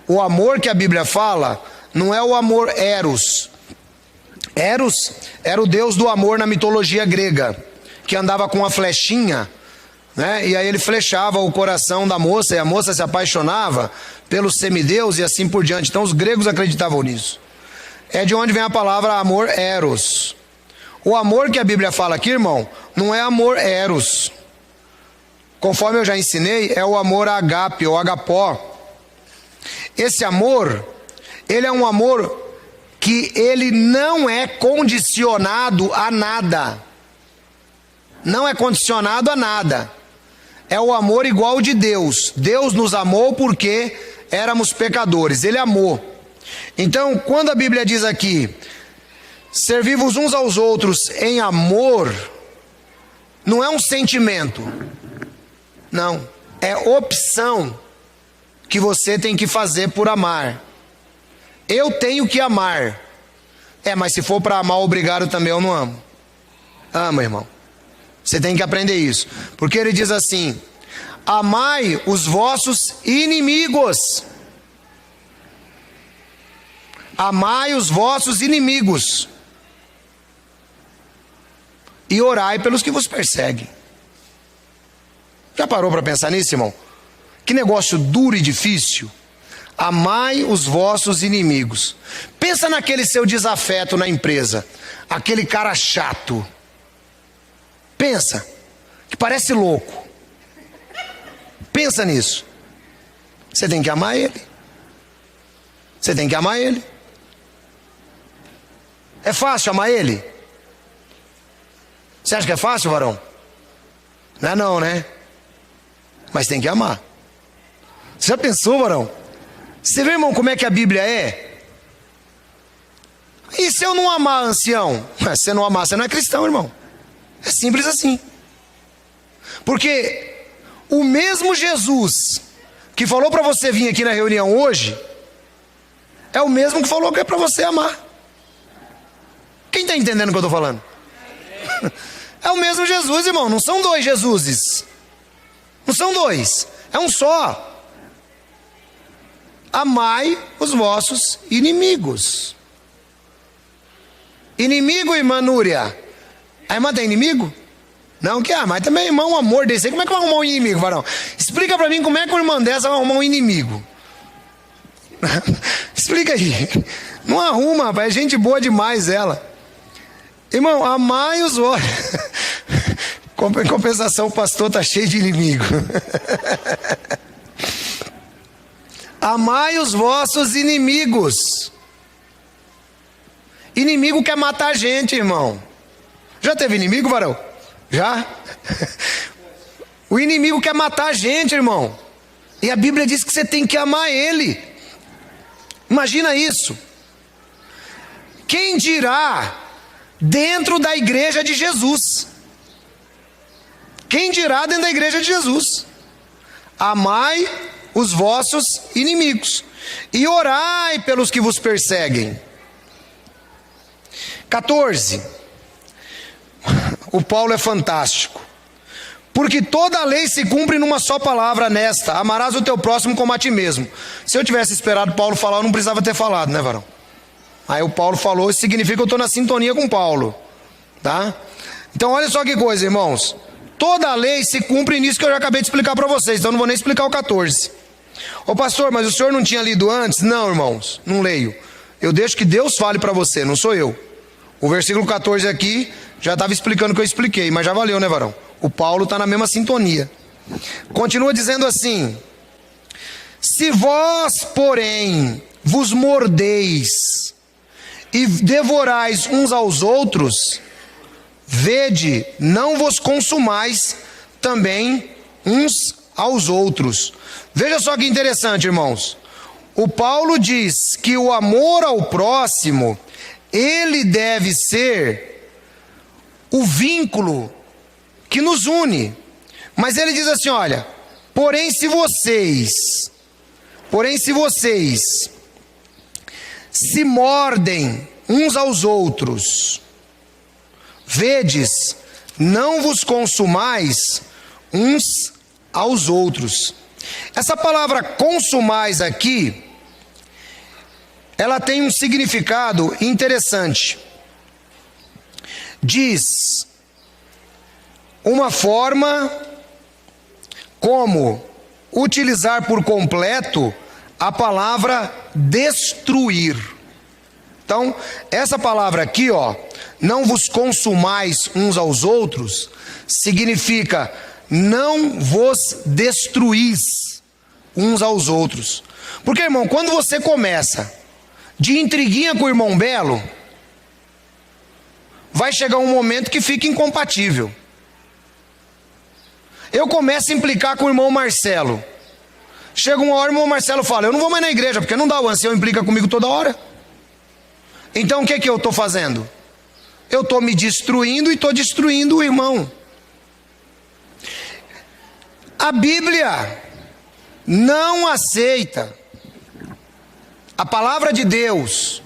O amor que a Bíblia fala não é o amor eros. Eros era o deus do amor na mitologia grega, que andava com uma flechinha né? E aí ele flechava o coração da moça, e a moça se apaixonava pelo semideus e assim por diante. Então os gregos acreditavam nisso. É de onde vem a palavra amor eros. O amor que a Bíblia fala aqui, irmão, não é amor eros. Conforme eu já ensinei, é o amor agape ou agapó. Esse amor, ele é um amor que ele não é condicionado a nada. Não é condicionado a nada. É o amor igual de Deus. Deus nos amou porque éramos pecadores. Ele amou. Então, quando a Bíblia diz aqui, servir-vos uns aos outros em amor, não é um sentimento. Não. É opção que você tem que fazer por amar. Eu tenho que amar. Mas se for para amar obrigado também, eu não amo. Ama, irmão. Você tem que aprender isso. Porque ele diz assim: amai os vossos inimigos. Amai os vossos inimigos. E orai pelos que vos perseguem. Já parou para pensar nisso, irmão? Que negócio duro e difícil. Amai os vossos inimigos. Pensa naquele seu desafeto na empresa. Aquele cara chato. Pensa. Que parece louco. Pensa nisso. Você tem que amar ele. Você tem que amar ele. É fácil amar ele? Você acha que é fácil, varão? Não é não, né? Mas tem que amar. Você já pensou, varão? Você vê, irmão, como é que a Bíblia é? E se eu não amar ancião? Se você não amar, você não é cristão, irmão. É simples assim. Porque o mesmo Jesus que falou para você vir aqui na reunião hoje, é o mesmo que falou que é para você amar. Quem está entendendo o que eu estou falando? É o mesmo Jesus, irmão. Não são dois Jesuses. Não são dois. É um só. Amai os vossos inimigos. Inimigo, irmã Núria. A irmã tem inimigo? Não, que mas também irmão, um amor desse aí. Como é que vai arrumar um inimigo, varão? Explica para mim como é que uma irmã dessa vai arrumar um inimigo. Explica aí. Não arruma, rapaz. É gente boa demais ela. Irmão, amai os vossos. Em compensação, o pastor está cheio de inimigo. Amai os vossos inimigos. Inimigo quer matar a gente, irmão. Já teve inimigo, varão? Já? O inimigo quer matar a gente, irmão. E a Bíblia diz que você tem que amar ele. Imagina isso. Quem dirá dentro da igreja de Jesus? Quem dirá dentro da igreja de Jesus? Amai os vossos inimigos e orai pelos que vos perseguem. 14. O Paulo é fantástico. Porque toda a lei se cumpre numa só palavra, nesta: amarás o teu próximo como a ti mesmo. Se eu tivesse esperado Paulo falar, eu não precisava ter falado, né, varão? Aí o Paulo falou, isso significa que eu estou na sintonia com Paulo, tá? Então olha só que coisa, irmãos. Toda a lei se cumpre nisso que eu já acabei de explicar para vocês, então não vou nem explicar o 14. Ô pastor, mas o senhor não tinha lido antes? Não, irmãos, não leio. Eu deixo que Deus fale para você, não sou eu. O versículo 14 aqui já estava explicando o que eu expliquei, mas já valeu, né, varão? O Paulo está na mesma sintonia. Continua dizendo assim: se vós, porém, vos mordeis e devorais uns aos outros, vede, não vos consumais também uns aos outros. Veja só que interessante, irmãos. O Paulo diz que o amor ao próximo, ele deve ser o vínculo que nos une. Mas ele diz assim, olha, porém se vocês se mordem uns aos outros, vedes, não vos consumais uns aos outros. Essa palavra consumais aqui, ela tem um significado interessante. Diz uma forma como utilizar por completo a palavra destruir. Então, essa palavra aqui, ó, não vos consumais uns aos outros, significa não vos destruís uns aos outros. Porque, irmão, quando você começa de intriguinha com o irmão Belo, vai chegar um momento que fica incompatível. Eu começo a implicar com o irmão Marcelo. Chega uma hora, o irmão Marcelo fala: eu não vou mais na igreja, porque não dá, o ancião implica comigo toda hora. Então o que eu estou fazendo? Eu estou me destruindo e estou destruindo o irmão. A Bíblia não aceita, a palavra de Deus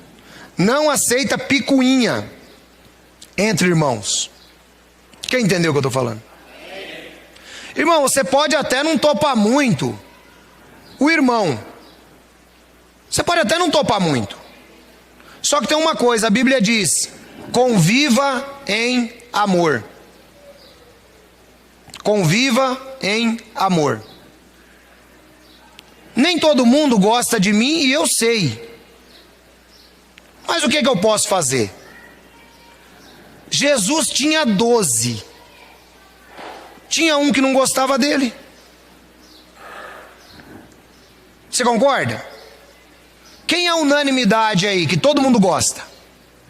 não aceita picuinha entre irmãos. Quem entendeu o que eu estou falando? Irmão, você pode até não topar muito o irmão. Você pode até não topar muito. Só que tem uma coisa, a Bíblia diz: conviva em amor. Conviva em amor. Nem todo mundo gosta de mim e eu sei. Mas o que eu posso fazer? Jesus tinha 12. Tinha um que não gostava dele. Você concorda? Quem é a unanimidade aí que todo mundo gosta?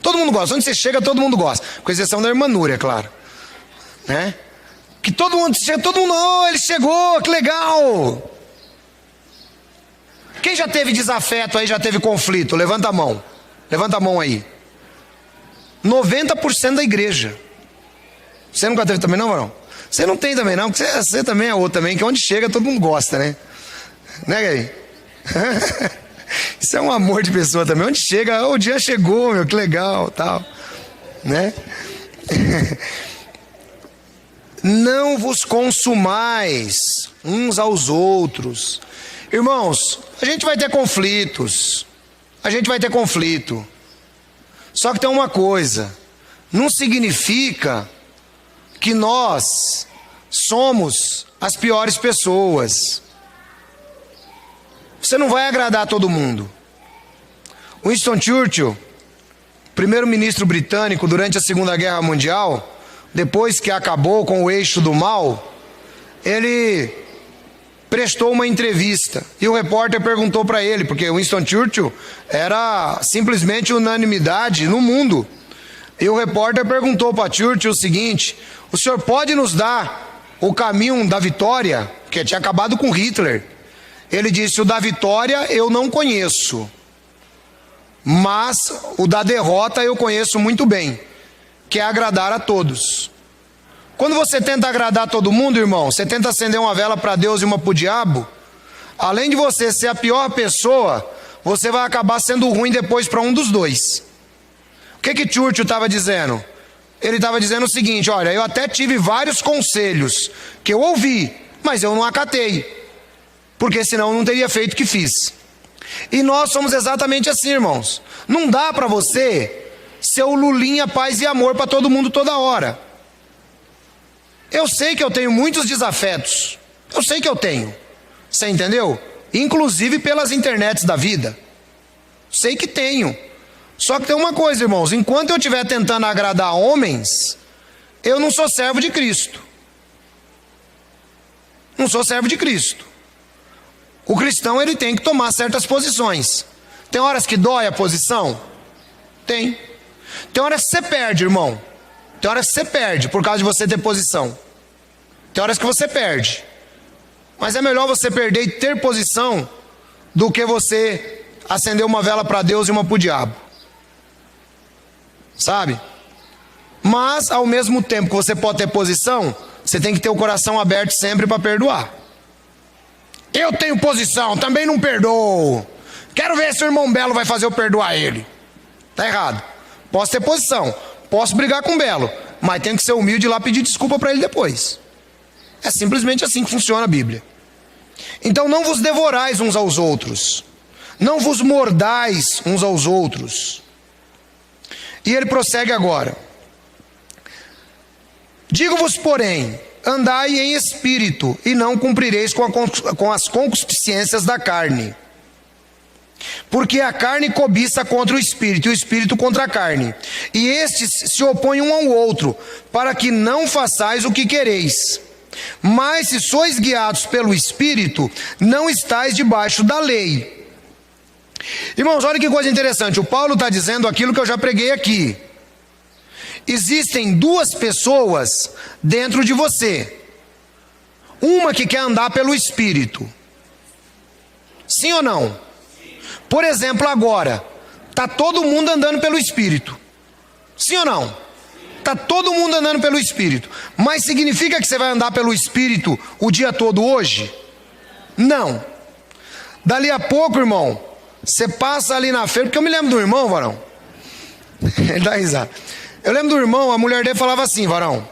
Todo mundo gosta. Onde você chega, todo mundo gosta. Com exceção da irmã Núria, claro. Né? Que todo mundo chega, todo mundo, oh, ele chegou, que legal. Quem já teve desafeto aí, já teve conflito? Levanta a mão. Levanta a mão aí. 90% da igreja. Você nunca teve também não, varão? Você não tem também não, porque você também é outro também, que onde chega todo mundo gosta, né? Né, Gary? Isso é um amor de pessoa também. Onde chega, oh, o dia chegou, meu, que legal, tal. Né? Não vos consumais uns aos outros. Irmãos, a gente vai ter conflitos. A gente vai ter conflito. Só que tem uma coisa: não significa que nós somos as piores pessoas. Você não vai agradar todo mundo. Winston Churchill, primeiro-ministro britânico durante a Segunda Guerra Mundial, depois que acabou com o eixo do mal, ele prestou uma entrevista e o repórter perguntou para ele, porque Winston Churchill era simplesmente unanimidade no mundo, e o repórter perguntou para Churchill o seguinte: o senhor pode nos dar o caminho da vitória? Porque tinha acabado com Hitler. Ele disse: o da vitória eu não conheço, mas o da derrota eu conheço muito bem, que é agradar a todos. Quando você tenta agradar todo mundo, irmão, você tenta acender uma vela para Deus e uma para o diabo, além de você ser a pior pessoa, você vai acabar sendo ruim depois para um dos dois. O que Churchill estava dizendo? Ele estava dizendo o seguinte: olha, eu até tive vários conselhos que eu ouvi, mas eu não acatei, porque senão eu não teria feito o que fiz. E nós somos exatamente assim, irmãos. Não dá para você ser o Lulinha, paz e amor para todo mundo toda hora. Eu sei que eu tenho muitos desafetos. Eu sei que eu tenho. Você entendeu? Inclusive pelas internets da vida. Sei que tenho. Só que tem uma coisa, irmãos: enquanto eu estiver tentando agradar homens, eu não sou servo de Cristo. Não sou servo de Cristo. O cristão, ele tem que tomar certas posições. Tem horas que dói a posição? Tem. Tem horas que você perde, irmão. Tem horas que você perde por causa de você ter posição. Tem horas que você perde. Mas é melhor você perder e ter posição do que você acender uma vela para Deus e uma para o diabo. Sabe? Mas ao mesmo tempo que você pode ter posição, você tem que ter o coração aberto sempre para perdoar. Eu tenho posição, também não perdoo. Quero ver se o irmão Belo vai fazer eu perdoar ele. Tá errado. Posso ter posição, posso brigar com o Belo, mas tenho que ser humilde e lá pedir desculpa para ele depois. É simplesmente assim que funciona a Bíblia. Então não vos devorais uns aos outros, não vos mordais uns aos outros. E ele prossegue agora: digo-vos, porém, andai em espírito, e não cumprireis com as concupiscências da carne. Porque a carne cobiça contra o espírito, e o espírito contra a carne. E estes se opõem um ao outro, para que não façais o que quereis. Mas se sois guiados pelo espírito, não estáis debaixo da lei. Irmãos, olha que coisa interessante. O Paulo está dizendo aquilo que eu já preguei aqui. Existem duas pessoas dentro de você. Uma que quer andar pelo espírito. Sim ou não? Por exemplo, agora, está todo mundo andando pelo Espírito. Sim ou não? Está todo mundo andando pelo Espírito. Mas significa que você vai andar pelo Espírito o dia todo hoje? Não. Dali a pouco, irmão, você passa ali na feira, porque eu me lembro do irmão, varão. Ele dá risada. Eu lembro do irmão, a mulher dele falava assim, varão,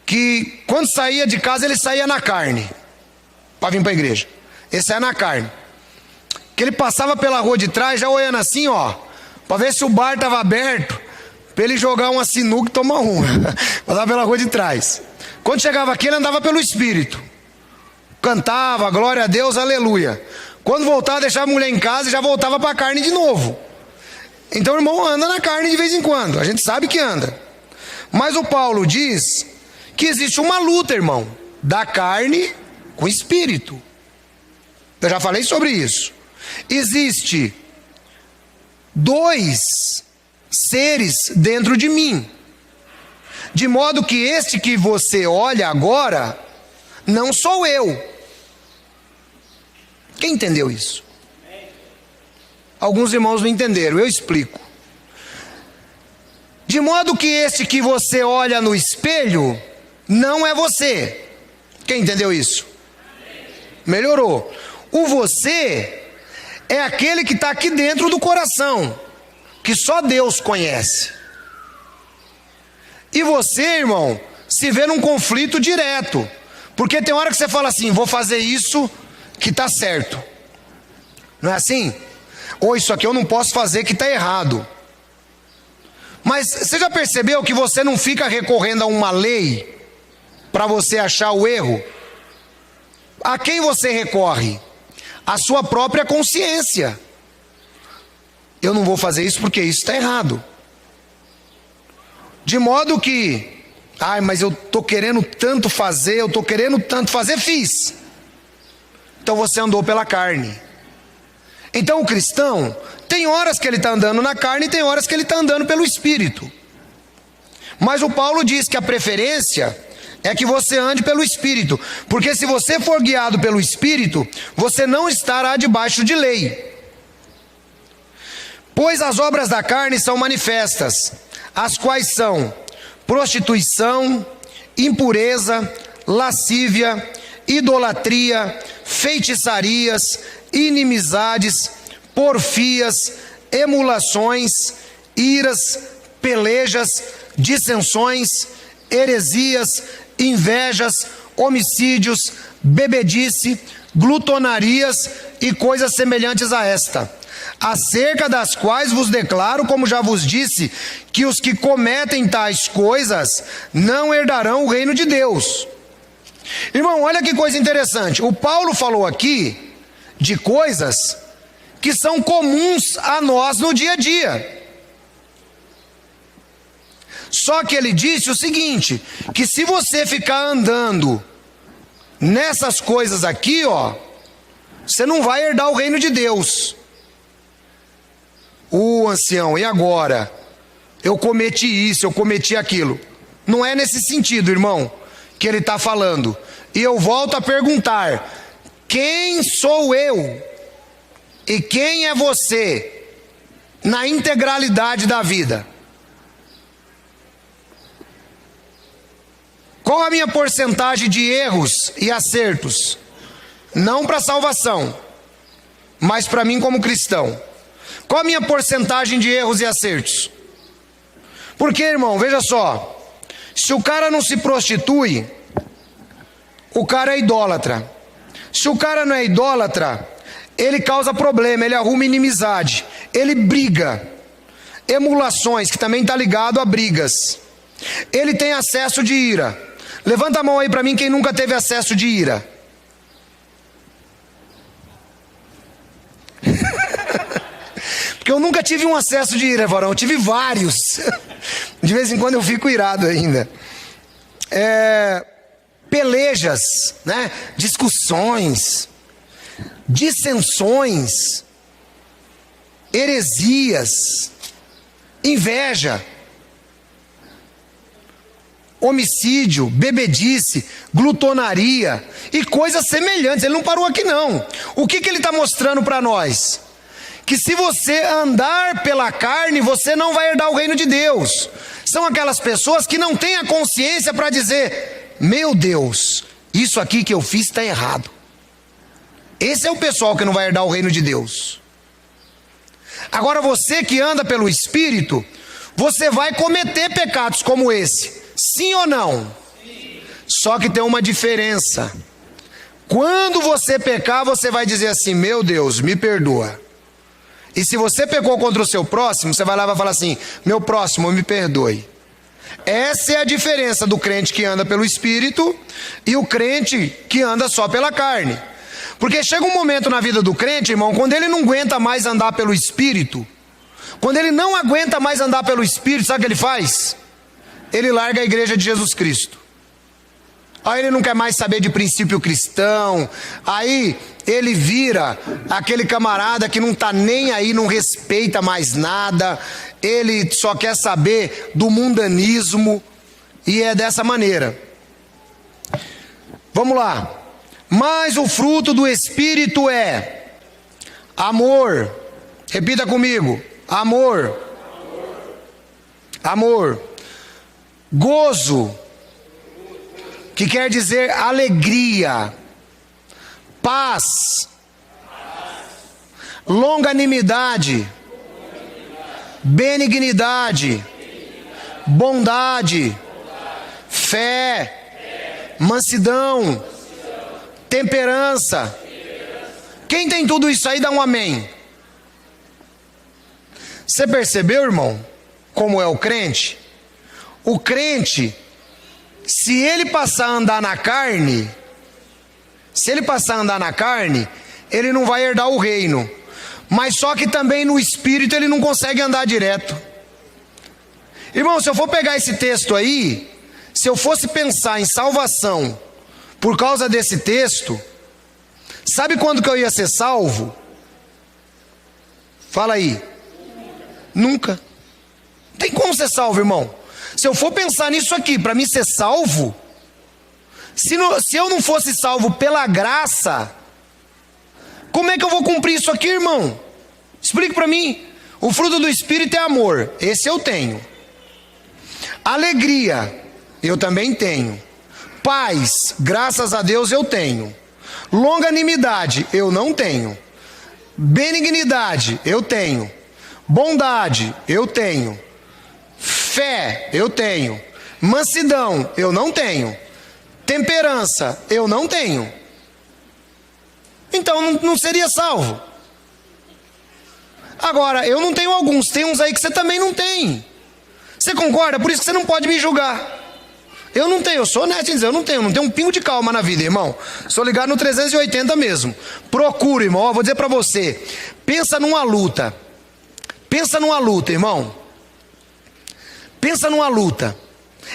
que quando saía de casa, ele saía na carne, para vir para a igreja. Ele saía na carne. Que ele passava pela rua de trás, já olhando assim, ó, para ver se o bar estava aberto, para ele jogar uma sinuca e tomar uma. Passava pela rua de trás. Quando chegava aqui, ele andava pelo Espírito. Cantava, glória a Deus, aleluia. Quando voltava, deixava a mulher em casa e já voltava para a carne de novo. Então o irmão anda na carne de vez em quando, a gente sabe que anda. Mas o Paulo diz que existe uma luta, irmão, da carne com o Espírito. Eu já falei sobre isso. Existe dois seres dentro de mim, de modo que este que você olha agora não sou eu. Quem entendeu isso? Alguns irmãos não entenderam, eu explico. De modo que este que você olha no espelho não é você. Quem entendeu isso? Melhorou. O você é aquele que está aqui dentro do coração, que só Deus conhece. E você, irmão, se vê num conflito direto, porque tem hora que você fala assim, vou fazer isso que está certo. Não é assim? Ou isso aqui eu não posso fazer que está errado. Mas você já percebeu que você não fica recorrendo a uma lei para você achar o erro? A quem você recorre? A sua própria consciência. Eu não vou fazer isso porque isso está errado. De modo que, mas eu estou querendo tanto fazer, fiz. Então você andou pela carne. Então o cristão, tem horas que ele está andando na carne e tem horas que ele está andando pelo Espírito. Mas o Paulo diz que a preferência é que você ande pelo Espírito, porque se você for guiado pelo Espírito, você não estará debaixo de lei. Pois as obras da carne são manifestas, as quais são prostituição, impureza, lascívia, idolatria, feitiçarias, inimizades, porfias, emulações, iras, pelejas, dissensões, heresias, invejas, homicídios, bebedice, glutonarias e coisas semelhantes a esta, acerca das quais vos declaro, como já vos disse, que os que cometem tais coisas não herdarão o reino de Deus. Irmão, olha que coisa interessante. O Paulo falou aqui de coisas que são comuns a nós no dia a dia. Só que ele disse o seguinte, que se você ficar andando nessas coisas aqui, você não vai herdar o reino de Deus. Ancião, e agora? Eu cometi isso, eu cometi aquilo. Não é nesse sentido, irmão, que ele está falando. E eu volto a perguntar, quem sou eu? E quem é você? Na integralidade da vida. Qual a minha porcentagem de erros e acertos? Não para salvação, mas para mim como cristão. Qual a minha porcentagem de erros e acertos? Porque, irmão, veja só, se o cara não se prostitui, o cara é idólatra. Se o cara não é idólatra, ele causa problema, ele arruma inimizade, ele briga, emulações, que também está ligado a brigas. Ele tem acesso de ira. Levanta a mão aí para mim quem nunca teve acesso de ira. Porque eu nunca tive um acesso de ira, varão. Eu tive vários. De vez em quando eu fico irado ainda. Pelejas, né? Discussões, dissensões, heresias, inveja, homicídio, bebedice, glutonaria e coisas semelhantes. Ele não parou aqui não. O que ele está mostrando para nós? Que se você andar pela carne, você não vai herdar o reino de Deus. São aquelas pessoas que não têm a consciência para dizer: meu Deus, isso aqui que eu fiz está errado. Esse é o pessoal que não vai herdar o reino de Deus. Agora você que anda pelo Espírito, você vai cometer pecados como esse. Sim ou não? Sim. Só que tem uma diferença. Quando você pecar, você vai dizer assim: meu Deus, me perdoa. E se você pecou contra o seu próximo, você vai lá e vai falar assim: meu próximo, me perdoe. Essa é a diferença do crente que anda pelo Espírito e o crente que anda só pela carne. Porque chega um momento na vida do crente, irmão, quando ele não aguenta mais andar pelo Espírito, quando ele não aguenta mais andar pelo Espírito, sabe o que ele faz? Ele larga a igreja de Jesus Cristo. Aí ele não quer mais saber de princípio cristão. Aí ele vira aquele camarada que não está nem aí, não respeita mais nada. Ele só quer saber do mundanismo. E é dessa maneira. Vamos lá. Mas o fruto do Espírito é amor. Repita comigo. Amor. Amor. Gozo, que quer dizer alegria, paz, longanimidade, benignidade, bondade, fé, mansidão, temperança. Quem tem tudo isso aí, dá um amém. Você percebeu, irmão, como é o crente? O crente, se ele passar a andar na carne, ele não vai herdar o reino. Mas só que também no Espírito ele não consegue andar direto. Irmão, se eu for pegar esse texto aí, se eu fosse pensar em salvação por causa desse texto, sabe quando que eu ia ser salvo? Fala aí. Nunca. Não tem como ser salvo, irmão. Se eu for pensar nisso aqui, para mim ser salvo, se eu não fosse salvo pela graça, como é que eu vou cumprir isso aqui, irmão? Explique para mim. O fruto do Espírito é amor, esse eu tenho. Alegria, eu também tenho. Paz, graças a Deus eu tenho. Longanimidade, eu não tenho. Benignidade, eu tenho. Bondade, eu tenho. Fé, eu tenho. Mansidão, eu não tenho. Temperança, eu não tenho. Então não seria salvo. Agora, eu não tenho alguns, tem uns aí que você também não tem. Você concorda? Por isso que você não pode me julgar. Eu não tenho, eu sou honesto em dizer, eu não tenho um pingo de calma na vida, irmão. Sou ligado no 380 mesmo. Procura, irmão, vou dizer pra você. Pensa numa luta. Pensa numa luta, irmão. Pensa numa luta.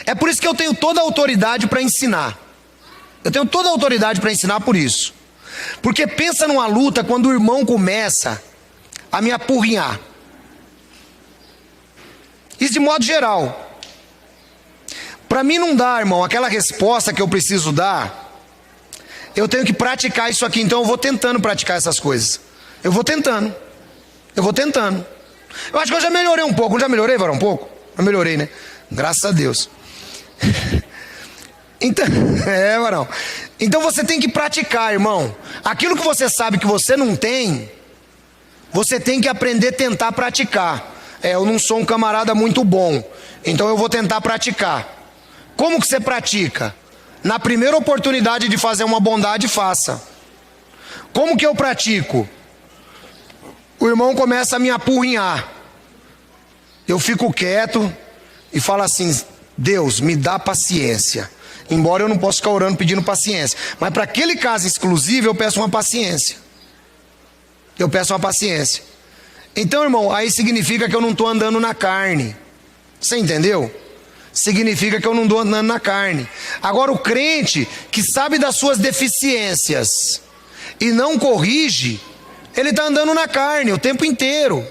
É por isso que eu tenho toda a autoridade para ensinar. Eu tenho toda a autoridade para ensinar por isso. Porque pensa numa luta quando o irmão começa a me apurrinhar. Isso de modo geral. Para mim não dá, irmão, aquela resposta que eu preciso dar. Eu tenho que praticar isso aqui. Então eu vou tentando praticar essas coisas. Eu vou tentando. Eu acho que eu já melhorei um pouco. Não já melhorei, Varão, um pouco? Eu melhorei, né? Graças a Deus. Então, Varão. Então você tem que praticar, irmão. Aquilo que você sabe que você não tem, você tem que aprender a tentar praticar. Eu não sou um camarada muito bom, então eu vou tentar praticar. Como que você pratica? Na primeira oportunidade de fazer uma bondade, faça. Como que eu pratico? O irmão começa a me apurrinhar. Eu fico quieto e falo assim: Deus, me dá paciência. Embora eu não possa ficar orando pedindo paciência. Mas para aquele caso exclusivo eu peço uma paciência. Eu peço uma paciência. Então, irmão, aí significa que eu não estou andando na carne. Você entendeu? Significa que eu não estou andando na carne. Agora, o crente que sabe das suas deficiências e não corrige, ele está andando na carne o tempo inteiro.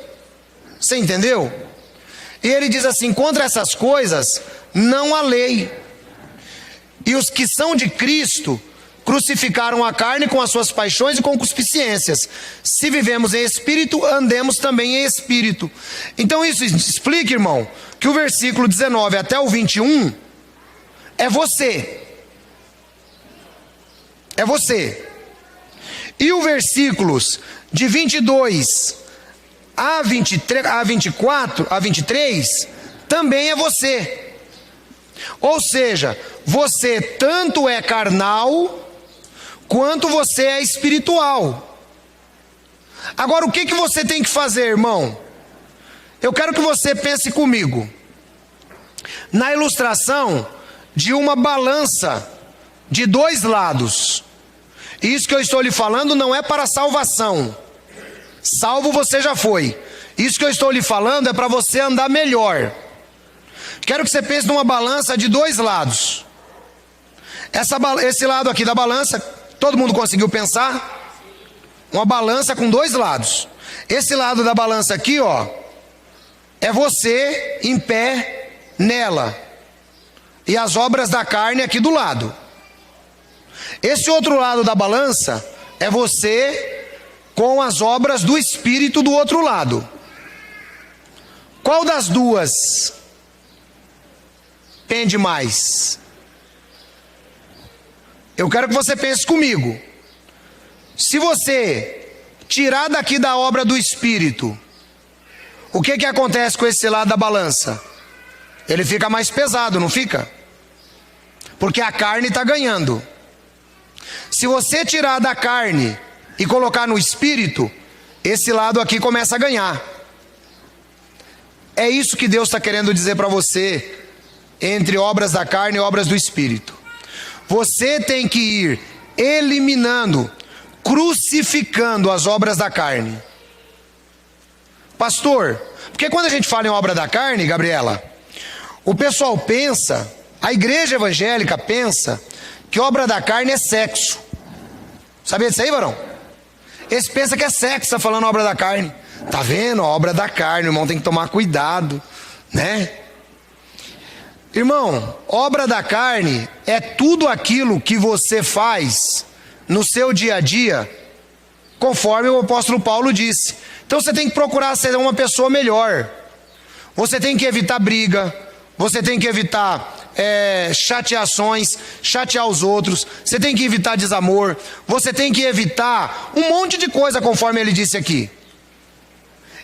Você entendeu? E ele diz assim: contra essas coisas não há lei. E os que são de Cristo crucificaram a carne com as suas paixões e concupiscências. Se vivemos em espírito, andemos também em espírito. Então isso explica, irmão, que o versículo 19 até o 21 é você. É você. E os versículos de 22 a 23, a 24, a 23 também é você. Ou seja, você tanto é carnal quanto você é espiritual. Agora, o que você tem que fazer, irmão? Eu quero que você pense comigo na ilustração de uma balança de dois lados. Isso que eu estou lhe falando não é para salvação. Salvo você já foi. Isso que eu estou lhe falando é para você andar melhor. Quero que você pense numa balança de dois lados. Esse lado aqui da balança, todo mundo conseguiu pensar? Uma balança com dois lados. Esse lado da balança aqui, ó, é você em pé nela. E as obras da carne aqui do lado. Esse outro lado da balança é você com as obras do Espírito do outro lado. Qual das duas pende mais? Eu quero que você pense comigo. Se você tirar daqui da obra do Espírito, o que acontece com esse lado da balança? Ele fica mais pesado, não fica? Porque a carne está ganhando. Se você tirar da carne e colocar no Espírito, esse lado aqui começa a ganhar. É isso que Deus está querendo dizer para você, entre obras da carne e obras do Espírito. Você tem que ir eliminando, crucificando as obras da carne. Pastor, porque quando a gente fala em obra da carne, Gabriela, o pessoal pensa, a igreja evangélica pensa, que obra da carne é sexo. Sabia disso aí, varão? Eles pensam que é sexo, tá falando obra da carne. Tá vendo? A obra da carne, o irmão tem que tomar cuidado, né? Irmão, obra da carne é tudo aquilo que você faz no seu dia a dia, conforme o apóstolo Paulo disse. Então você tem que procurar ser uma pessoa melhor. Você tem que evitar briga, você tem que evitar chateações, chatear os outros, você tem que evitar desamor, você tem que evitar um monte de coisa, conforme ele disse aqui.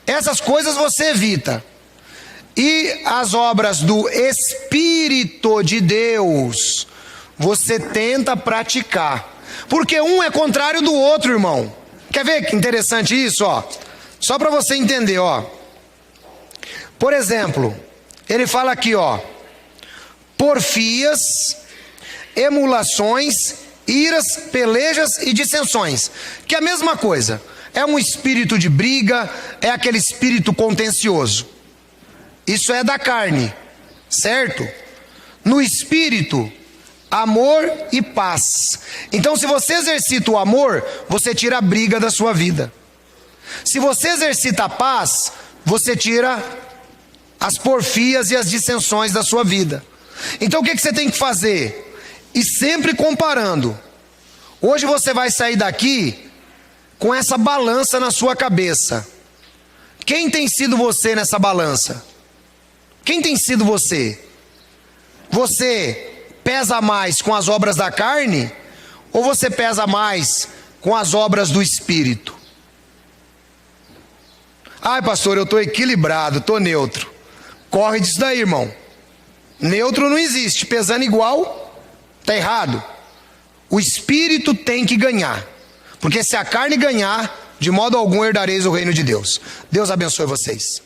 Essas coisas você evita. E as obras do Espírito de Deus, você tenta praticar. Porque um é contrário do outro, irmão. Quer ver que interessante isso, ó? Só para você entender, ó. Por exemplo, ele fala aqui, ó: porfias, emulações, iras, pelejas e dissensões. Que é a mesma coisa. É um espírito de briga, é aquele espírito contencioso. Isso é da carne, certo? No espírito, amor e paz. Então, se você exercita o amor, você tira a briga da sua vida. Se você exercita a paz, você tira as porfias e as dissensões da sua vida. Então, o que você tem que fazer? E sempre comparando. Hoje você vai sair daqui com essa balança na sua cabeça. Quem tem sido você nessa balança? Quem tem sido você? Você pesa mais com as obras da carne ou você pesa mais com as obras do Espírito? Ai, pastor, eu estou equilibrado, estou neutro. Corre disso daí, irmão. Neutro não existe, pesando igual, está errado. O Espírito tem que ganhar, porque se a carne ganhar, de modo algum herdareis o reino de Deus. Deus abençoe vocês.